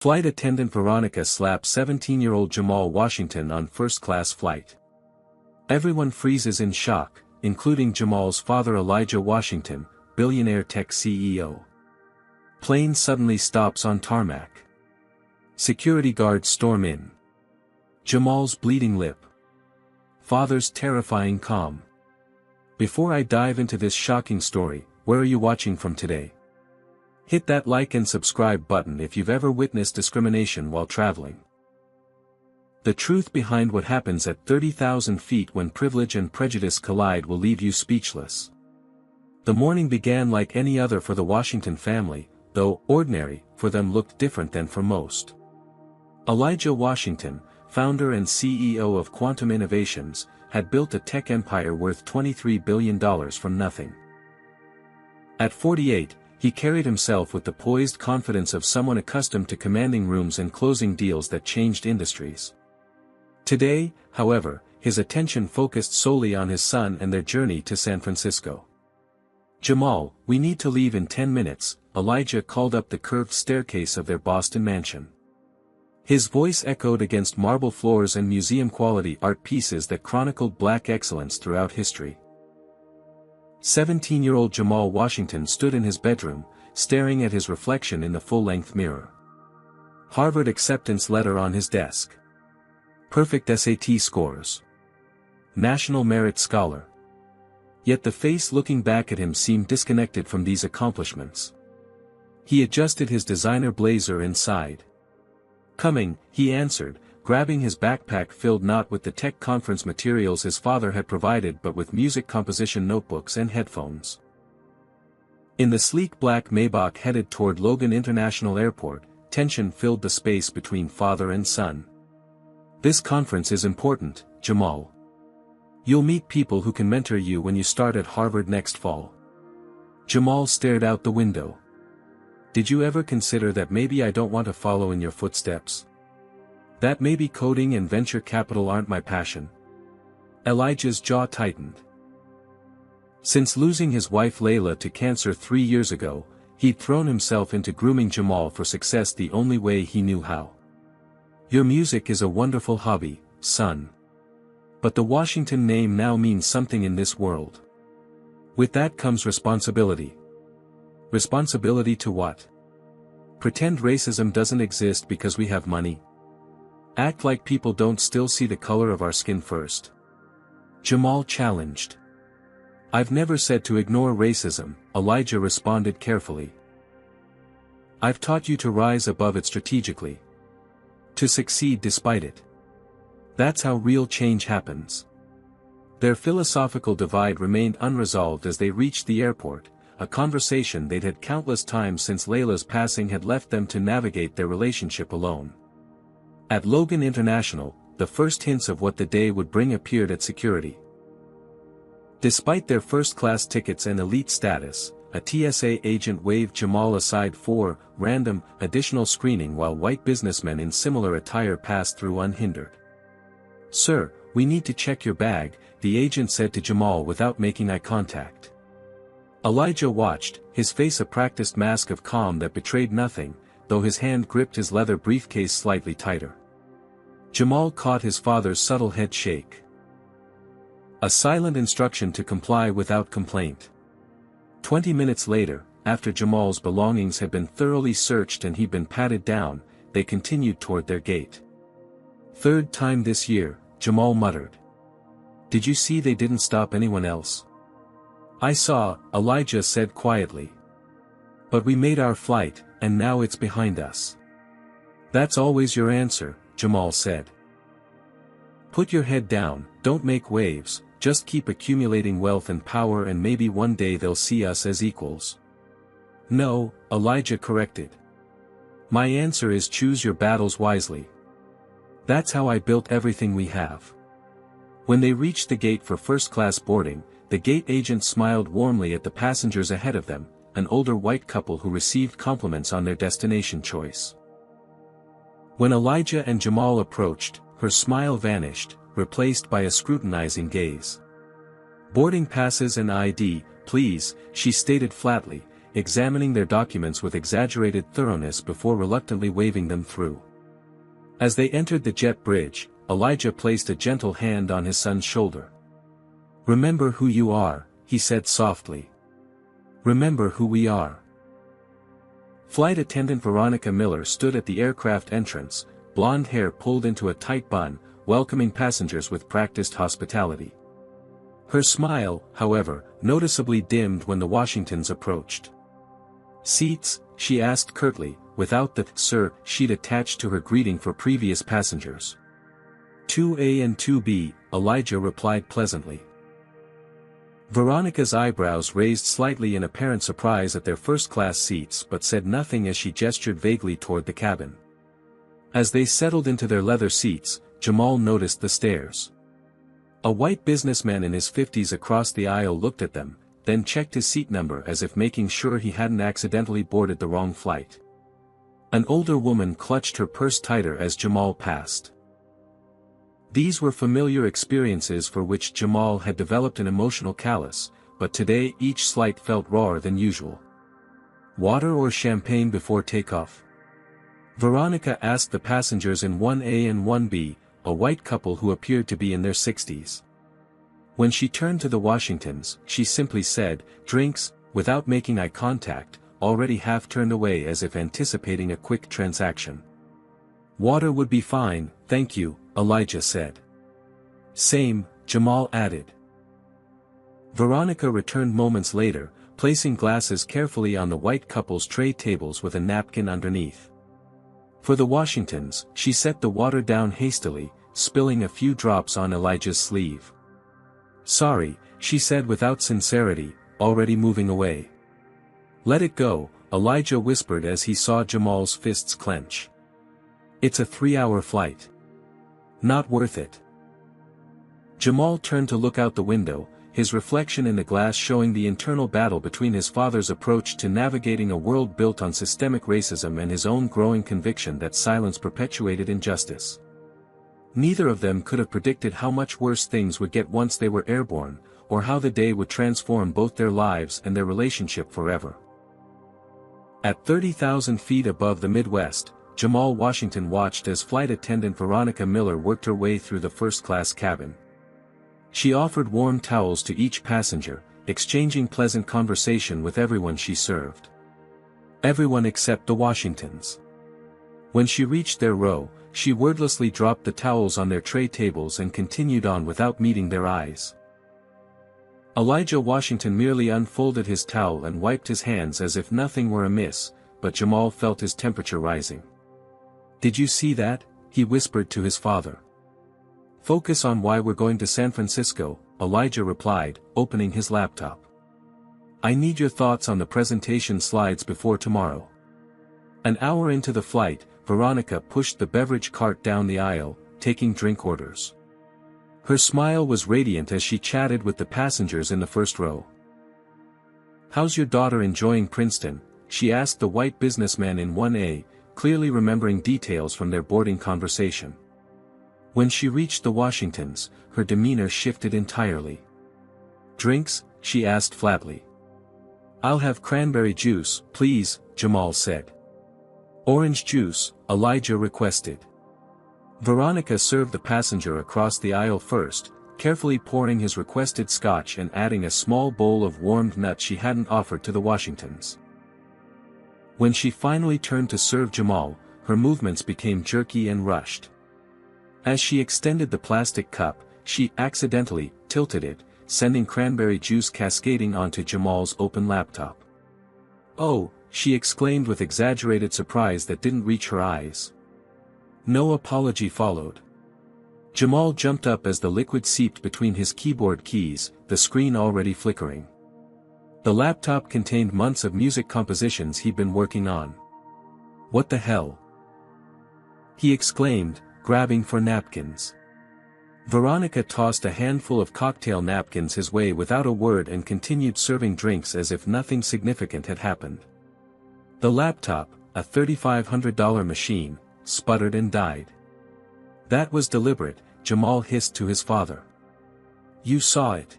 Flight attendant Veronica slaps 17-year-old Jamal Washington on first-class flight. Everyone freezes in shock, including Jamal's father Elijah Washington, billionaire tech CEO. Plane suddenly stops on tarmac. Security guards storm in. Jamal's bleeding lip. Father's terrifying calm. Before I dive into this shocking story, where are you watching from today? Hit that like and subscribe button if you've ever witnessed discrimination while traveling. The truth behind what happens at 30,000 feet when privilege and prejudice collide will leave you speechless. The morning began like any other for the Washington family, though ordinary for them looked different than for most. Elijah Washington, founder and CEO of Quantum Innovations, had built a tech empire worth $23 billion from nothing. At 48, he carried himself with the poised confidence of someone accustomed to commanding rooms and closing deals that changed industries. Today, however, his attention focused solely on his son and their journey to San Francisco. "Jamal, we need to leave in 10 minutes, Elijah called up the curved staircase of their Boston mansion. His voice echoed against marble floors and museum-quality art pieces that chronicled Black excellence throughout history. 17-year-old Jamal Washington stood in his bedroom, staring at his reflection in the full-length mirror. Harvard acceptance letter on his desk. Perfect SAT scores. National Merit Scholar. Yet the face looking back at him seemed disconnected from these accomplishments. He adjusted his designer blazer and sighed. "Coming," he answered, grabbing his backpack filled not with the tech conference materials his father had provided but with music composition notebooks and headphones. In the sleek black Maybach headed toward Logan International Airport, tension filled the space between father and son. "This conference is important, Jamal. You'll meet people who can mentor you when you start at Harvard next fall." Jamal stared out the window. "Did you ever consider that maybe I don't want to follow in your footsteps? That maybe coding and venture capital aren't my passion?" Elijah's jaw tightened. Since losing his wife Layla to cancer 3 years ago, he'd thrown himself into grooming Jamal for success the only way he knew how. "Your music is a wonderful hobby, son. But the Washington name now means something in this world. With that comes responsibility." "Responsibility to what? Pretend racism doesn't exist because we have money? Act like people don't still see the color of our skin first?" Jamal challenged. "I've never said to ignore racism," Elijah responded carefully. "I've taught you to rise above it strategically. To succeed despite it. That's how real change happens." Their philosophical divide remained unresolved as they reached the airport, a conversation they'd had countless times since Layla's passing had left them to navigate their relationship alone. At Logan International, the first hints of what the day would bring appeared at security. Despite their first-class tickets and elite status, a TSA agent waved Jamal aside for random, additional screening while white businessmen in similar attire passed through unhindered. "Sir, we need to check your bag," the agent said to Jamal without making eye contact. Elijah watched, his face a practiced mask of calm that betrayed nothing, though his hand gripped his leather briefcase slightly tighter. Jamal caught his father's subtle head shake. A silent instruction to comply without complaint. 20 minutes later, after Jamal's belongings had been thoroughly searched and he'd been patted down, they continued toward their gate. "Third time this year," Jamal muttered. "Did you see they didn't stop anyone else?" "I saw," Elijah said quietly. "But we made our flight, and now it's behind us." "That's always your answer," Jamal said. "Put your head down, don't make waves, just keep accumulating wealth and power and maybe one day they'll see us as equals." "No," Elijah corrected. "My answer is choose your battles wisely. That's how I built everything we have." When they reached the gate for first-class boarding, the gate agent smiled warmly at the passengers ahead of them, an older white couple who received compliments on their destination choice. When Elijah and Jamal approached, her smile vanished, replaced by a scrutinizing gaze. "Boarding passes and ID, please," she stated flatly, examining their documents with exaggerated thoroughness before reluctantly waving them through. As they entered the jet bridge, Elijah placed a gentle hand on his son's shoulder. "Remember who you are," he said softly. "Remember who we are." Flight attendant Veronica Miller stood at the aircraft entrance, blonde hair pulled into a tight bun, welcoming passengers with practiced hospitality. Her smile, however, noticeably dimmed when the Washingtons approached. "Seats?" she asked curtly, without the "sir" she'd attached to her greeting for previous passengers. "2A and 2B, Elijah replied pleasantly. Veronica's eyebrows raised slightly in apparent surprise at their first-class seats but said nothing as she gestured vaguely toward the cabin. As they settled into their leather seats, Jamal noticed the stares. A white businessman in his 50s across the aisle looked at them, then checked his seat number as if making sure he hadn't accidentally boarded the wrong flight. An older woman clutched her purse tighter as Jamal passed. These were familiar experiences for which Jamal had developed an emotional callus, but today each slight felt rawer than usual. "Water or champagne before takeoff?" Veronica asked the passengers in 1A and 1B, a white couple who appeared to be in their 60s. When she turned to the Washingtons, she simply said, "Drinks," without making eye contact, already half turned away as if anticipating a quick transaction. "Water would be fine, thank you," Elijah said. "Same," Jamal added. Veronica returned moments later, placing glasses carefully on the white couple's tray tables with a napkin underneath. For the Washingtons, she set the water down hastily, spilling a few drops on Elijah's sleeve. "Sorry," she said without sincerity, already moving away. "Let it go," Elijah whispered as he saw Jamal's fists clench. "It's a 3-hour flight. Not worth it." Jamal turned to look out the window, his reflection in the glass showing the internal battle between his father's approach to navigating a world built on systemic racism and his own growing conviction that silence perpetuated injustice. Neither of them could have predicted how much worse things would get once they were airborne, or how the day would transform both their lives and their relationship forever. At 30,000 feet above the Midwest, Jamal Washington watched as flight attendant Veronica Miller worked her way through the first-class cabin. She offered warm towels to each passenger, exchanging pleasant conversation with everyone she served. Everyone except the Washingtons. When she reached their row, she wordlessly dropped the towels on their tray tables and continued on without meeting their eyes. Elijah Washington merely unfolded his towel and wiped his hands as if nothing were amiss, but Jamal felt his temperature rising. "Did you see that?" he whispered to his father. "Focus on why we're going to San Francisco," Elijah replied, opening his laptop. "I need your thoughts on the presentation slides before tomorrow." An hour into the flight, Veronica pushed the beverage cart down the aisle, taking drink orders. Her smile was radiant as she chatted with the passengers in the first row. "How's your daughter enjoying Princeton?" she asked the white businessman in 1A, clearly remembering details from their boarding conversation. When she reached the Washingtons, her demeanor shifted entirely. "Drinks?" she asked flatly. "I'll have cranberry juice, please," Jamal said. "Orange juice," Elijah requested. Veronica served the passenger across the aisle first, carefully pouring his requested scotch and adding a small bowl of warmed nuts she hadn't offered to the Washingtons. When she finally turned to serve Jamal, her movements became jerky and rushed. As she extended the plastic cup, she accidentally tilted it, sending cranberry juice cascading onto Jamal's open laptop. "Oh," she exclaimed with exaggerated surprise that didn't reach her eyes. No apology followed. Jamal jumped up as the liquid seeped between his keyboard keys, the screen already flickering. The laptop contained months of music compositions he'd been working on. "What the hell?" he exclaimed, grabbing for napkins. Veronica tossed a handful of cocktail napkins his way without a word and continued serving drinks as if nothing significant had happened. The laptop, a $3,500 machine, sputtered and died. "That was deliberate," Jamal hissed to his father. "You saw it."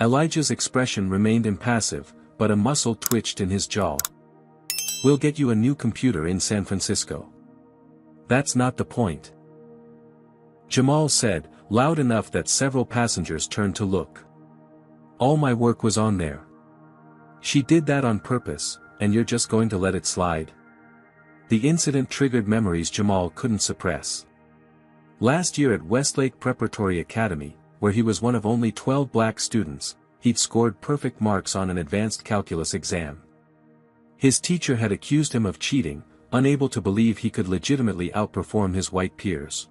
Elijah's expression remained impassive, but a muscle twitched in his jaw. "We'll get you a new computer in San Francisco." "That's not the point," Jamal said, loud enough that several passengers turned to look. "All my work was on there." "She did that on purpose, and you're just going to let it slide?" The incident triggered memories Jamal couldn't suppress. Last year at Westlake Preparatory Academy, where he was one of only 12 black students, he'd scored perfect marks on an advanced calculus exam. His teacher had accused him of cheating, unable to believe he could legitimately outperform his white peers.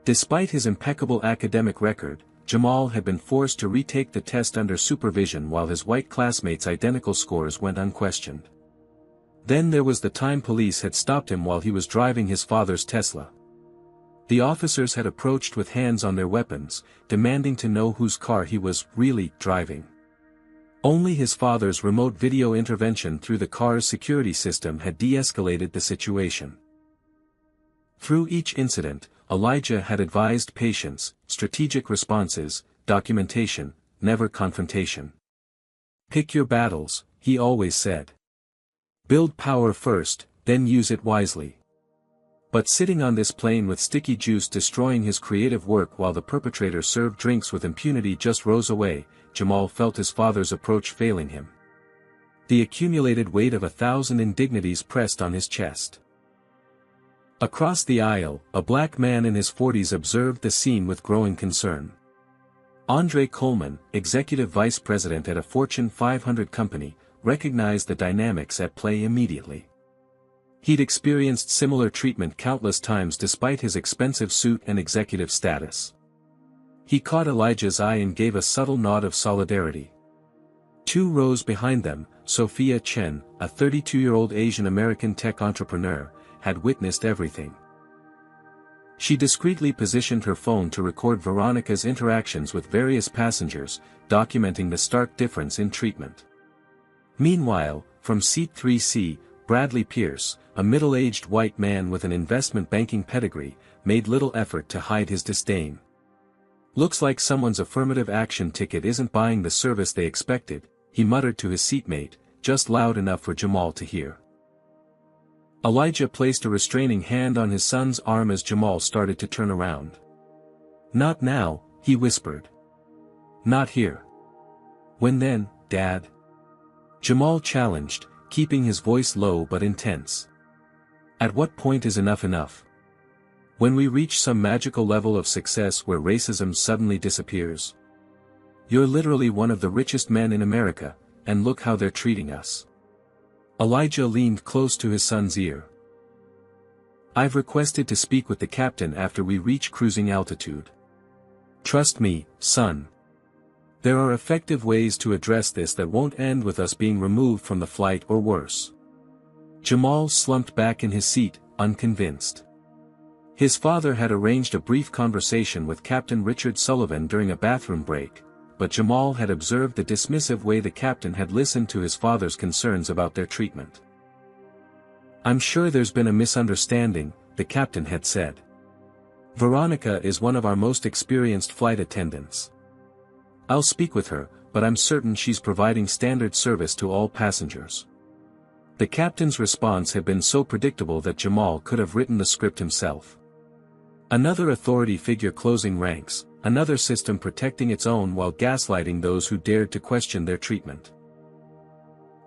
Despite his impeccable academic record, Jamal had been forced to retake the test under supervision while his white classmates' identical scores went unquestioned. Then there was the time police had stopped him while he was driving his father's Tesla. The officers had approached with hands on their weapons, demanding to know whose car he was really driving. Only his father's remote video intervention through the car's security system had de-escalated the situation. Through each incident, Elijah had advised patience, strategic responses, documentation, never confrontation. "Pick your battles," he always said. "Build power first, then use it wisely." But sitting on this plane with sticky juice destroying his creative work while the perpetrator served drinks with impunity just rows away, Jamal felt his father's approach failing him. The accumulated weight of 1,000 indignities pressed on his chest. Across the aisle, a black man in his 40s observed the scene with growing concern. Andre Coleman, executive vice president at a Fortune 500 company, recognized the dynamics at play immediately. He'd experienced similar treatment countless times despite his expensive suit and executive status. He caught Elijah's eye and gave a subtle nod of solidarity. 2 rows behind them, Sophia Chen, a 32-year-old Asian-American tech entrepreneur, had witnessed everything. She discreetly positioned her phone to record Veronica's interactions with various passengers, documenting the stark difference in treatment. Meanwhile, from seat 3C, Bradley Pierce, a middle-aged white man with an investment banking pedigree, made little effort to hide his disdain. "Looks like someone's affirmative action ticket isn't buying the service they expected," he muttered to his seatmate, just loud enough for Jamal to hear. Elijah placed a restraining hand on his son's arm as Jamal started to turn around. "Not now," he whispered. "Not here." "When then, Dad?" Jamal challenged, keeping his voice low but intense. "At what point is enough enough? When we reach some magical level of success where racism suddenly disappears? You're literally one of the richest men in America, and look how they're treating us." Elijah leaned close to his son's ear. "I've requested to speak with the captain after we reach cruising altitude. Trust me, son. There are effective ways to address this that won't end with us being removed from the flight or worse." Jamal slumped back in his seat, unconvinced. His father had arranged a brief conversation with Captain Richard Sullivan during a bathroom break, but Jamal had observed the dismissive way the captain had listened to his father's concerns about their treatment. "I'm sure there's been a misunderstanding," the captain had said. "Veronica is one of our most experienced flight attendants. I'll speak with her, but I'm certain she's providing standard service to all passengers." The captain's response had been so predictable that Jamal could have written the script himself. Another authority figure closing ranks, another system protecting its own while gaslighting those who dared to question their treatment.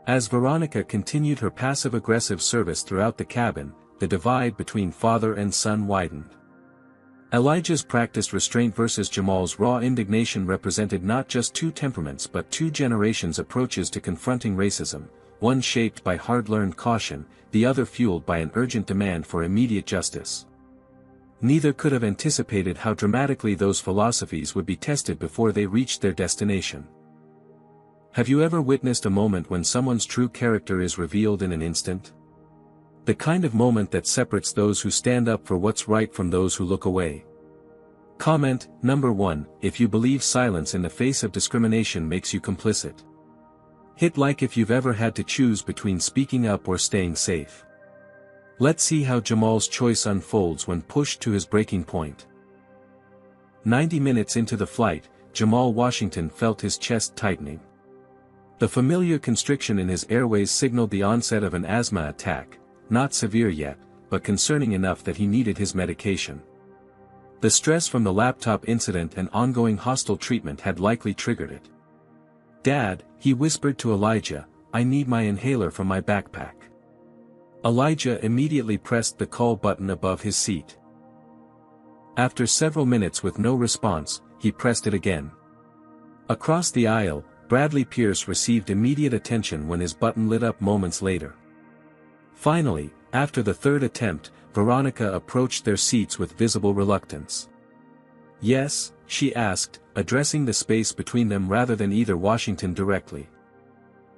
As Veronica continued her passive-aggressive service throughout the cabin, the divide between father and son widened. Elijah's practiced restraint versus Jamal's raw indignation represented not just 2 temperaments but 2 generations' approaches to confronting racism, one shaped by hard-learned caution, the other fueled by an urgent demand for immediate justice. Neither could have anticipated how dramatically those philosophies would be tested before they reached their destination. Have you ever witnessed a moment when someone's true character is revealed in an instant? The kind of moment that separates those who stand up for what's right from those who look away. Comment, number 1, if you believe silence in the face of discrimination makes you complicit. Hit like if you've ever had to choose between speaking up or staying safe. Let's see how Jamal's choice unfolds when pushed to his breaking point. 90 minutes into the flight, Jamal Washington felt his chest tightening. The familiar constriction in his airways signaled the onset of an asthma attack, not severe yet, but concerning enough that he needed his medication. The stress from the laptop incident and ongoing hostile treatment had likely triggered it. "Dad," he whispered to Elijah, "I need my inhaler from my backpack." Elijah immediately pressed the call button above his seat. After several minutes with no response, he pressed it again. Across the aisle, Bradley Pierce received immediate attention when his button lit up moments later. Finally, after the third attempt, Veronica approached their seats with visible reluctance. "Yes?" she asked, addressing the space between them rather than either Washington directly.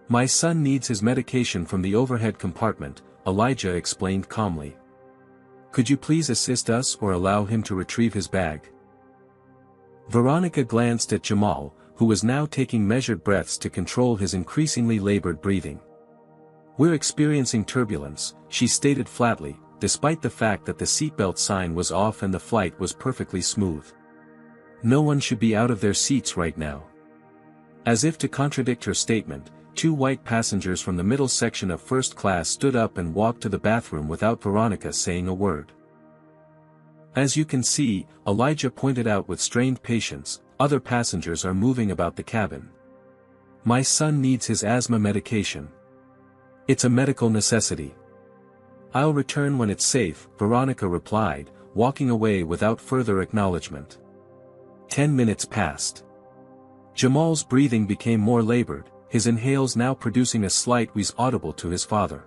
"My son needs his medication from the overhead compartment," Elijah explained calmly. "Could you please assist us or allow him to retrieve his bag?" Veronica glanced at Jamal, who was now taking measured breaths to control his increasingly labored breathing. "We're experiencing turbulence," she stated flatly, despite the fact that the seatbelt sign was off and the flight was perfectly smooth. "No one should be out of their seats right now." As if to contradict her statement, two white passengers from the middle section of first class stood up and walked to the bathroom without Veronica saying a word. "As you can see," Elijah pointed out with strained patience, "other passengers are moving about the cabin. My son needs his asthma medication. It's a medical necessity." "I'll return when it's safe," Veronica replied, walking away without further acknowledgement. 10 minutes passed. Jamal's breathing became more labored, his inhales now producing a slight wheeze audible to his father.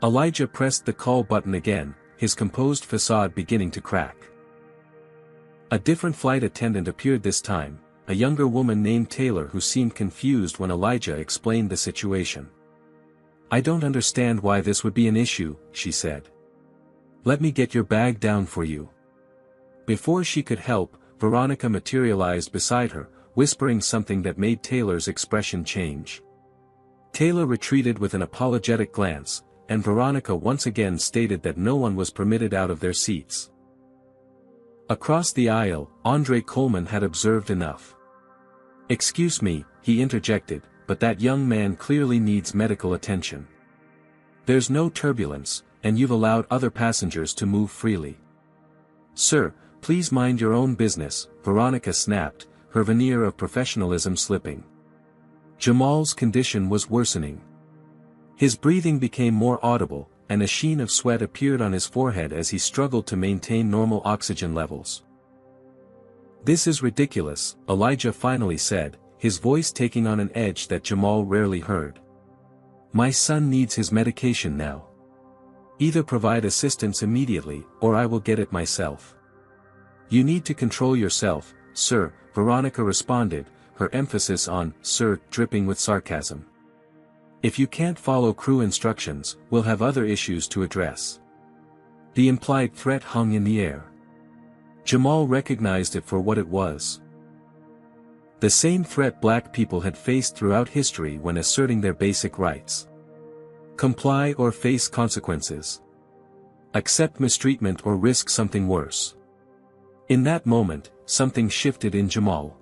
Elijah pressed the call button again, his composed facade beginning to crack. A different flight attendant appeared this time, a younger woman named Taylor who seemed confused when Elijah explained the situation. "I don't understand why this would be an issue," she said. "Let me get your bag down for you." Before she could help, Veronica materialized beside her, whispering something that made Taylor's expression change. Taylor retreated with an apologetic glance, and Veronica once again stated that no one was permitted out of their seats. Across the aisle, Andre Coleman had observed enough. "Excuse me," he interjected, "but that young man clearly needs medical attention. There's no turbulence, and you've allowed other passengers to move freely." "Sir, please mind your own business," Veronica snapped, her veneer of professionalism slipping. Jamal's condition was worsening. His breathing became more audible, and a sheen of sweat appeared on his forehead as he struggled to maintain normal oxygen levels. "This is ridiculous," Elijah finally said, his voice taking on an edge that Jamal rarely heard. "My son needs his medication now. Either provide assistance immediately, or I will get it myself." "You need to control yourself, sir," Veronica responded, her emphasis on "sir" dripping with sarcasm. "If you can't follow crew instructions, we'll have other issues to address." The implied threat hung in the air. Jamal recognized it for what it was. The same threat black people had faced throughout history when asserting their basic rights. Comply or face consequences. Accept mistreatment or risk something worse. In that moment, something shifted in Jamal.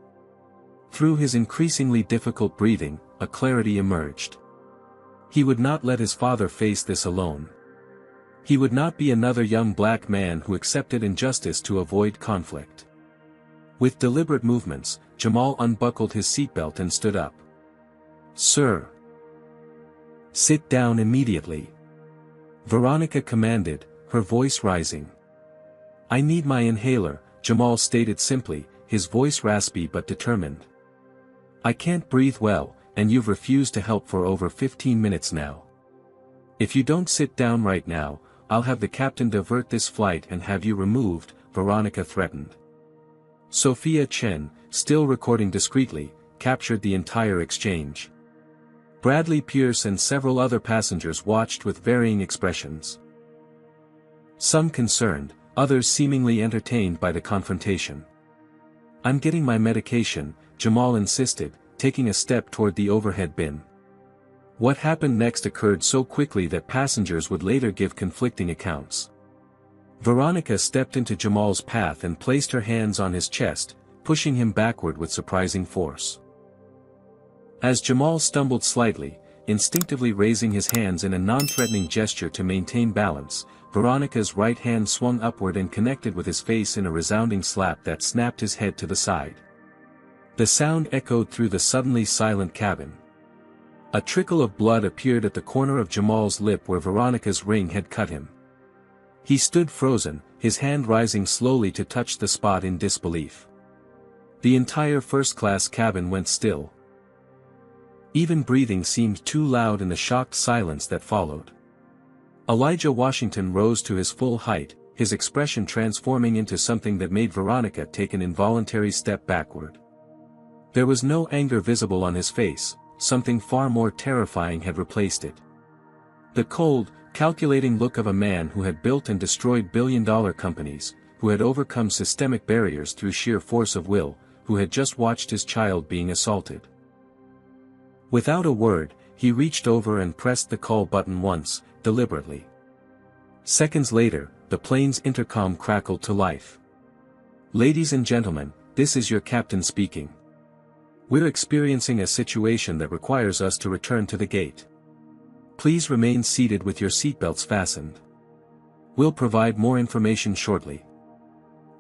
Through his increasingly difficult breathing, a clarity emerged. He would not let his father face this alone. He would not be another young black man who accepted injustice to avoid conflict. With deliberate movements, Jamal unbuckled his seatbelt and stood up. "Sir. Sit down immediately," Veronica commanded, her voice rising. "I need my inhaler," Jamal stated simply, his voice raspy but determined. "I can't breathe well, and you've refused to help for over 15 minutes now. If you don't sit down right now, I'll have the captain divert this flight and have you removed," Veronica threatened. Sophia Chen, still recording discreetly, captured the entire exchange. Bradley Pierce and several other passengers watched with varying expressions. Some concerned, others seemingly entertained by the confrontation. "I'm getting my medication," Jamal insisted, taking a step toward the overhead bin. What happened next occurred so quickly that passengers would later give conflicting accounts. Veronica stepped into Jamal's path and placed her hands on his chest, pushing him backward with surprising force. As Jamal stumbled slightly, instinctively raising his hands in a non-threatening gesture to maintain balance, Veronica's right hand swung upward and connected with his face in a resounding slap that snapped his head to the side. The sound echoed through the suddenly silent cabin. A trickle of blood appeared at the corner of Jamal's lip where Veronica's ring had cut him. He stood frozen, his hand rising slowly to touch the spot in disbelief. The entire first-class cabin went still. Even breathing seemed too loud in the shocked silence that followed. Elijah Washington rose to his full height, his expression transforming into something that made Veronica take an involuntary step backward. There was no anger visible on his face, something far more terrifying had replaced it. The cold, calculating look of a man who had built and destroyed billion-dollar companies, who had overcome systemic barriers through sheer force of will, who had just watched his child being assaulted. Without a word, he reached over and pressed the call button once, deliberately. Seconds later, the plane's intercom crackled to life. "Ladies and gentlemen, this is your captain speaking. We're experiencing a situation that requires us to return to the gate. Please remain seated with your seatbelts fastened. We'll provide more information shortly."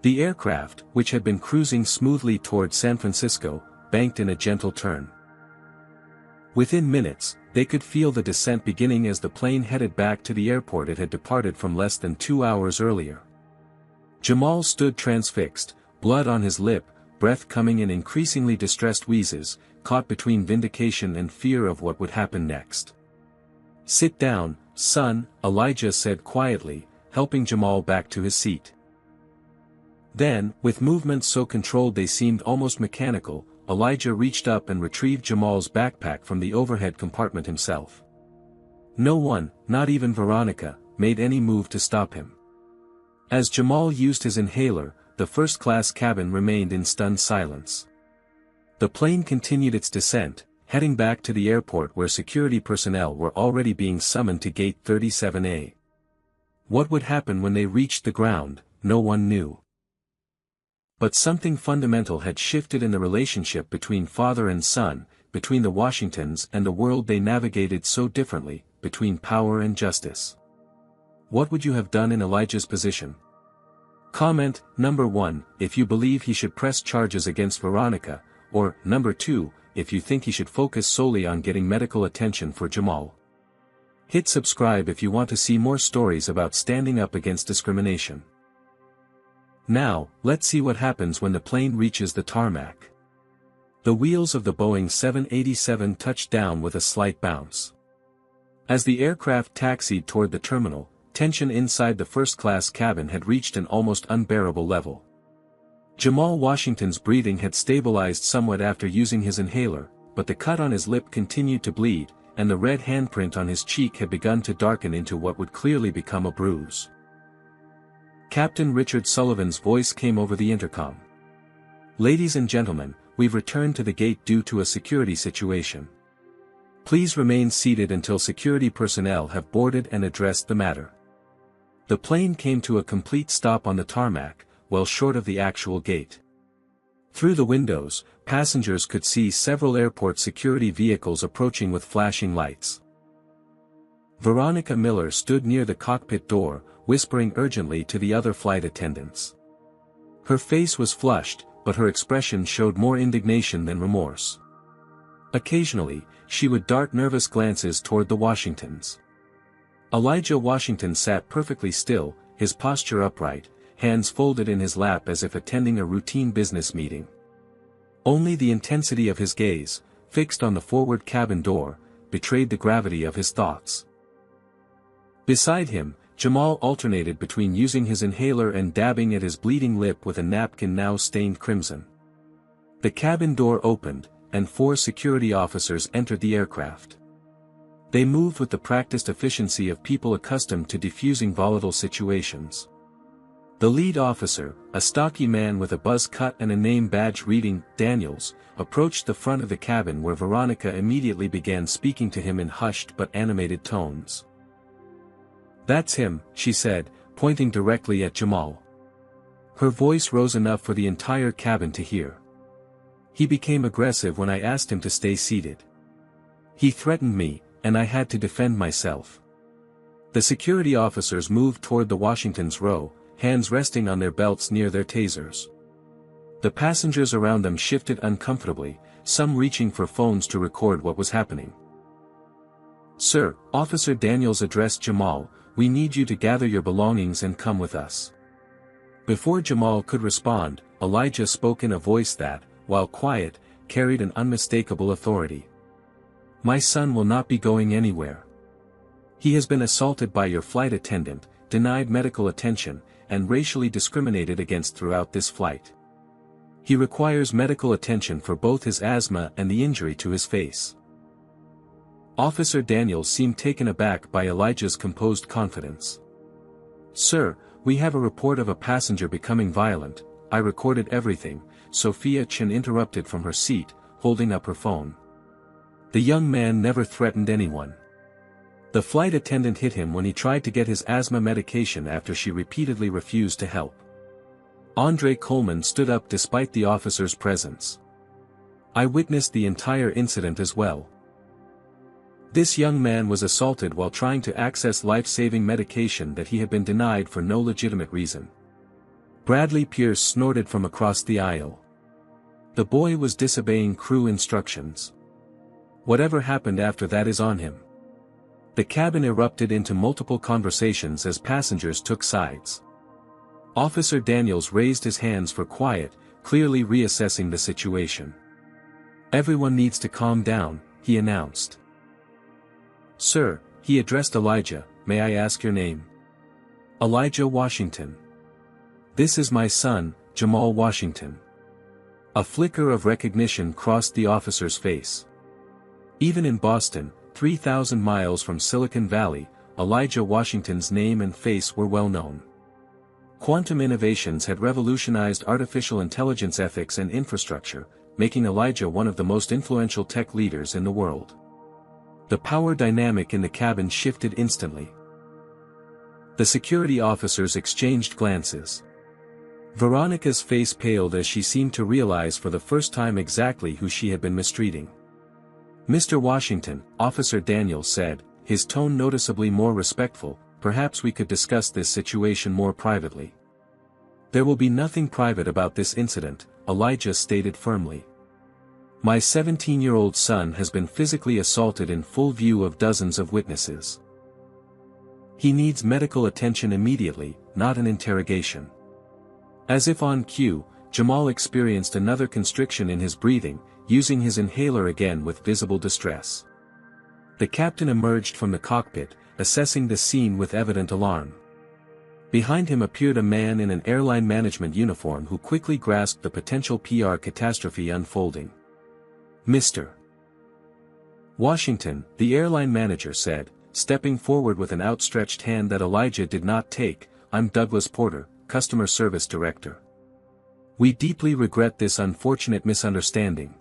The aircraft, which had been cruising smoothly toward San Francisco, banked in a gentle turn. Within minutes, they could feel the descent beginning as the plane headed back to the airport it had departed from less than 2 hours earlier. Jamal stood transfixed, blood on his lip, breath coming in increasingly distressed wheezes, caught between vindication and fear of what would happen next. "Sit down, son," Elijah said quietly, helping Jamal back to his seat. Then, with movements so controlled they seemed almost mechanical, Elijah reached up and retrieved Jamal's backpack from the overhead compartment himself. No one, not even Veronica, made any move to stop him. As Jamal used his inhaler, the first-class cabin remained in stunned silence. The plane continued its descent, heading back to the airport where security personnel were already being summoned to Gate 37A. What would happen when they reached the ground, no one knew. But something fundamental had shifted in the relationship between father and son, between the Washingtons and the world they navigated so differently, between power and justice. What would you have done in Elijah's position? Comment, number 1, if you believe he should press charges against Veronica, or, number 2, if you think he should focus solely on getting medical attention for Jamal. Hit subscribe if you want to see more stories about standing up against discrimination. Now, let's see what happens when the plane reaches the tarmac. The wheels of the Boeing 787 touched down with a slight bounce. As the aircraft taxied toward the terminal, tension inside the first-class cabin had reached an almost unbearable level. Jamal Washington's breathing had stabilized somewhat after using his inhaler, but the cut on his lip continued to bleed, and the red handprint on his cheek had begun to darken into what would clearly become a bruise. Captain Richard Sullivan's voice came over the intercom. "Ladies and gentlemen, we've returned to the gate due to a security situation. Please remain seated until security personnel have boarded and addressed the matter." The plane came to a complete stop on the tarmac, well short of the actual gate. Through the windows, passengers could see several airport security vehicles approaching with flashing lights. Veronica Miller stood near the cockpit door, whispering urgently to the other flight attendants. Her face was flushed, but her expression showed more indignation than remorse. Occasionally, she would dart nervous glances toward the Washingtons. Elijah Washington sat perfectly still, his posture upright, hands folded in his lap as if attending a routine business meeting. Only the intensity of his gaze, fixed on the forward cabin door, betrayed the gravity of his thoughts. Beside him, Jamal alternated between using his inhaler and dabbing at his bleeding lip with a napkin now stained crimson. The cabin door opened, and 4 security officers entered the aircraft. They moved with the practiced efficiency of people accustomed to defusing volatile situations. The lead officer, a stocky man with a buzz cut and a name badge reading, Daniels, approached the front of the cabin where Veronica immediately began speaking to him in hushed but animated tones. "That's him," she said, pointing directly at Jamal. Her voice rose enough for the entire cabin to hear. "He became aggressive when I asked him to stay seated. He threatened me, and I had to defend myself. The security officers moved toward the Washington's row, hands resting on their belts near their tasers. The passengers around them shifted uncomfortably, some reaching for phones to record what was happening. "Sir," Officer Daniels addressed Jamal, "we need you to gather your belongings and come with us." Before Jamal could respond, Elijah spoke in a voice that, while quiet, carried an unmistakable authority. "My son will not be going anywhere. He has been assaulted by your flight attendant, denied medical attention, and racially discriminated against throughout this flight. He requires medical attention for both his asthma and the injury to his face." Officer Daniels seemed taken aback by Elijah's composed confidence. "Sir, we have a report of a passenger becoming violent. I recorded everything," Sophia Chen interrupted from her seat, holding up her phone. "The young man never threatened anyone. The flight attendant hit him when he tried to get his asthma medication after she repeatedly refused to help." Andre Coleman stood up despite the officer's presence. "I witnessed the entire incident as well. This young man was assaulted while trying to access life-saving medication that he had been denied for no legitimate reason." Bradley Pierce snorted from across the aisle. "The boy was disobeying crew instructions. Whatever happened after that is on him." The cabin erupted into multiple conversations as passengers took sides. Officer Daniels raised his hands for quiet, clearly reassessing the situation. "Everyone needs to calm down," he announced. "Sir," he addressed Elijah, "may I ask your name?" "Elijah Washington." "This is my son, Jamal Washington." A flicker of recognition crossed the officer's face. Even in Boston, 3,000 miles from Silicon Valley, Elijah Washington's name and face were well known. Quantum innovations had revolutionized artificial intelligence ethics and infrastructure, making Elijah one of the most influential tech leaders in the world. The power dynamic in the cabin shifted instantly. The security officers exchanged glances. Veronica's face paled as she seemed to realize for the first time exactly who she had been mistreating. "Mr. Washington," Officer Daniels said, his tone noticeably more respectful, "perhaps we could discuss this situation more privately." "There will be nothing private about this incident," Elijah stated firmly. "My 17-year-old son has been physically assaulted in full view of dozens of witnesses. He needs medical attention immediately, not an interrogation." As if on cue, Jamal experienced another constriction in his breathing, using his inhaler again with visible distress. The captain emerged from the cockpit, assessing the scene with evident alarm. Behind him appeared a man in an airline management uniform who quickly grasped the potential PR catastrophe unfolding. "Mr. Washington," the airline manager said, stepping forward with an outstretched hand that Elijah did not take, "I'm Douglas Porter, Customer Service Director. We deeply regret this unfortunate misunderstanding.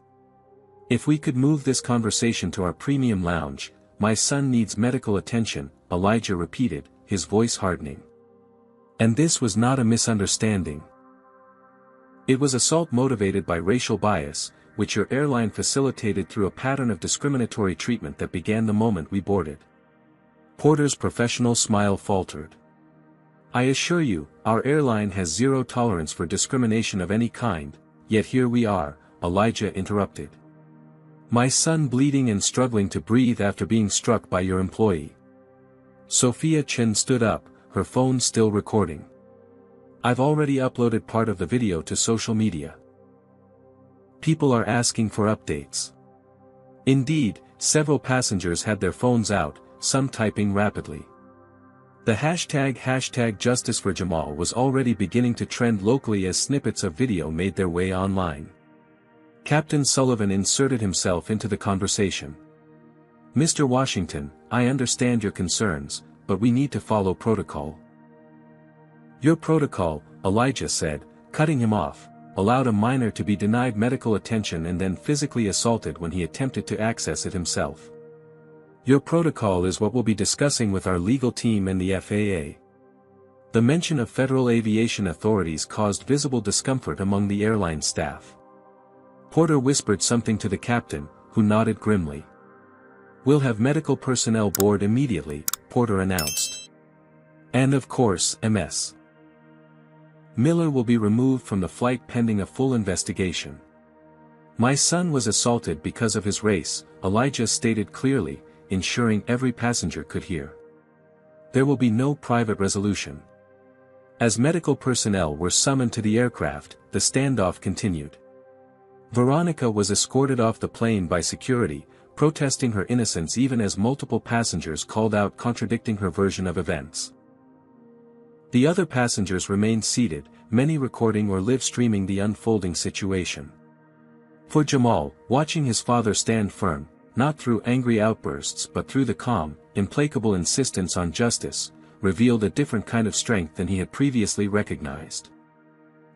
If we could move this conversation to our premium lounge, my son needs medical attention," Elijah repeated, his voice hardening. "And this was not a misunderstanding. It was assault motivated by racial bias, which your airline facilitated through a pattern of discriminatory treatment that began the moment we boarded." Porter's professional smile faltered. "I assure you, our airline has zero tolerance for discrimination of any kind, yet here we are," Elijah interrupted. "My son bleeding and struggling to breathe after being struck by your employee." Sophia Chen stood up, her phone still recording. "I've already uploaded part of the video to social media. People are asking for updates." Indeed, several passengers had their phones out, some typing rapidly. The hashtag Justice for Jamal was already beginning to trend locally as snippets of video made their way online. Captain Sullivan inserted himself into the conversation. "Mr. Washington, I understand your concerns, but we need to follow protocol." "Your protocol," Elijah said, cutting him off, "allowed a minor to be denied medical attention and then physically assaulted when he attempted to access it himself. Your protocol is what we'll be discussing with our legal team and the FAA." The mention of federal aviation authorities caused visible discomfort among the airline staff. Porter whispered something to the captain, who nodded grimly. "We'll have medical personnel board immediately," Porter announced. "And of course, Ms. Miller will be removed from the flight pending a full investigation. My son was assaulted because of his race," Elijah stated clearly, ensuring every passenger could hear. "There will be no private resolution." As medical personnel were summoned to the aircraft, the standoff continued. Veronica was escorted off the plane by security, protesting her innocence even as multiple passengers called out contradicting her version of events. The other passengers remained seated, many recording or live-streaming the unfolding situation. For Jamal, watching his father stand firm, not through angry outbursts but through the calm, implacable insistence on justice, revealed a different kind of strength than he had previously recognized.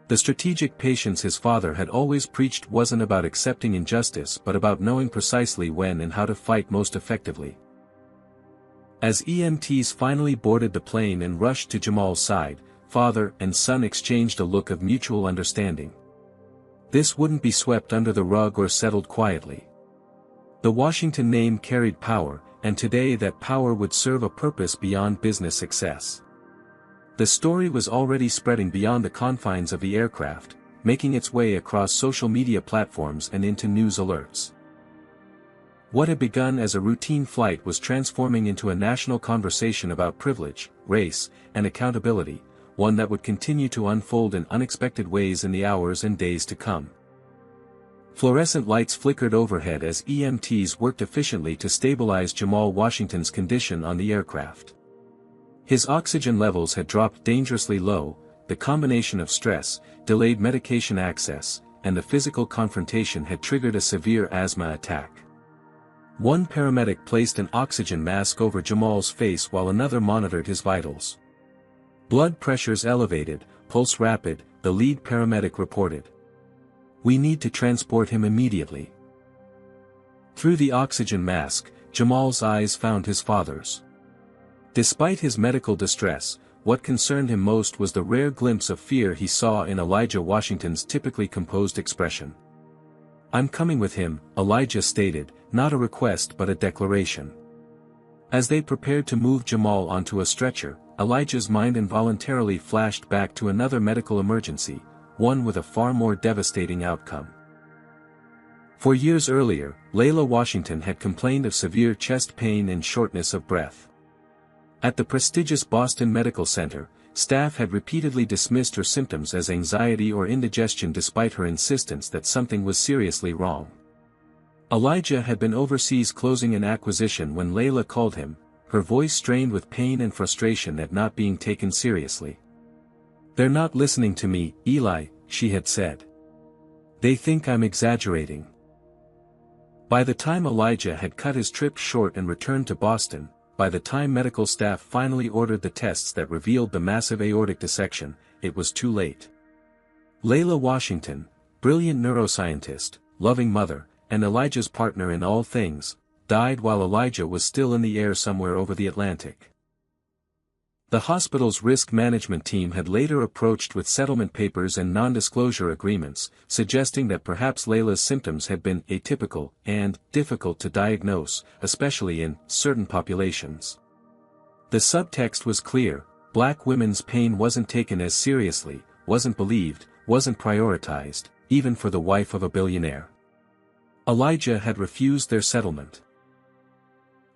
The strategic patience his father had always preached wasn't about accepting injustice but about knowing precisely when and how to fight most effectively. As EMTs finally boarded the plane and rushed to Jamal's side, father and son exchanged a look of mutual understanding. This wouldn't be swept under the rug or settled quietly. The Washington name carried power, and today that power would serve a purpose beyond business success. The story was already spreading beyond the confines of the aircraft, making its way across social media platforms and into news alerts. What had begun as a routine flight was transforming into a national conversation about privilege, race, and accountability, one that would continue to unfold in unexpected ways in the hours and days to come. Fluorescent lights flickered overhead as EMTs worked efficiently to stabilize Jamal Washington's condition on the aircraft. His oxygen levels had dropped dangerously low, the combination of stress, delayed medication access, and the physical confrontation had triggered a severe asthma attack. One paramedic placed an oxygen mask over Jamal's face while another monitored his vitals. Blood pressures elevated, pulse rapid, the lead paramedic reported. "We need to transport him immediately." Through the oxygen mask, Jamal's eyes found his father's. Despite his medical distress, what concerned him most was the rare glimpse of fear he saw in Elijah Washington's typically composed expression. "I'm coming with him," Elijah stated, not a request but a declaration. As they prepared to move Jamal onto a stretcher, Elijah's mind involuntarily flashed back to another medical emergency, one with a far more devastating outcome. For years earlier, Layla Washington had complained of severe chest pain and shortness of breath. At the prestigious Boston Medical Center, staff had repeatedly dismissed her symptoms as anxiety or indigestion despite her insistence that something was seriously wrong. Elijah had been overseas closing an acquisition when Layla called him, her voice strained with pain and frustration at not being taken seriously. "They're not listening to me, Eli," she had said. "They think I'm exaggerating." By the time Elijah had cut his trip short and returned to Boston, by the time medical staff finally ordered the tests that revealed the massive aortic dissection, it was too late. Layla Washington, brilliant neuroscientist, loving mother, and Elijah's partner in all things, died while Elijah was still in the air somewhere over the Atlantic. The hospital's risk management team had later approached with settlement papers and non-disclosure agreements, suggesting that perhaps Layla's symptoms had been atypical and difficult to diagnose, especially in certain populations. The subtext was clear: Black women's pain wasn't taken as seriously, wasn't believed, wasn't prioritized, even for the wife of a billionaire. Elijah had refused their settlement.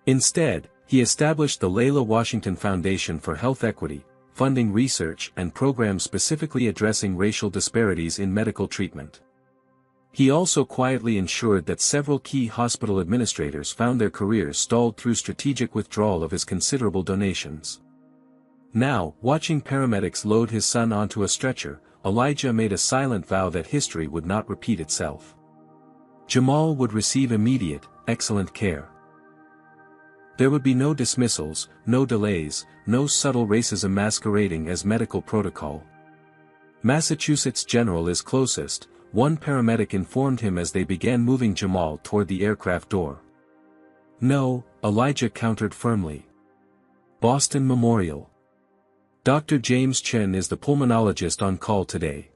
Instead, he established the Layla Washington Foundation for Health Equity, funding research and programs specifically addressing racial disparities in medical treatment. He also quietly ensured that several key hospital administrators found their careers stalled through strategic withdrawal of his considerable donations. Now, watching paramedics load his son onto a stretcher, Elijah made a silent vow that history would not repeat itself. Jamal would receive immediate, excellent care. There would be no dismissals, no delays, no subtle racism masquerading as medical protocol. "Massachusetts General is closest," one paramedic informed him as they began moving Jamal toward the aircraft door. "No," Elijah countered firmly. "Boston Memorial. Dr. James Chen is the pulmonologist on call today.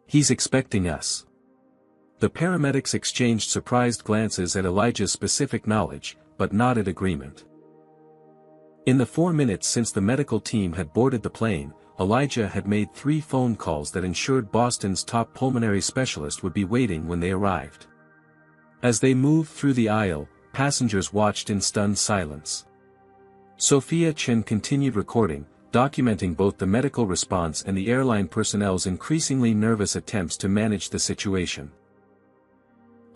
He's expecting us." The paramedics exchanged surprised glances at Elijah's specific knowledge, but nodded agreement. In the 4 minutes since the medical team had boarded the plane, Elijah had made 3 phone calls that ensured Boston's top pulmonary specialist would be waiting when they arrived. As they moved through the aisle, passengers watched in stunned silence. Sophia Chin continued recording, documenting both the medical response and the airline personnel's increasingly nervous attempts to manage the situation.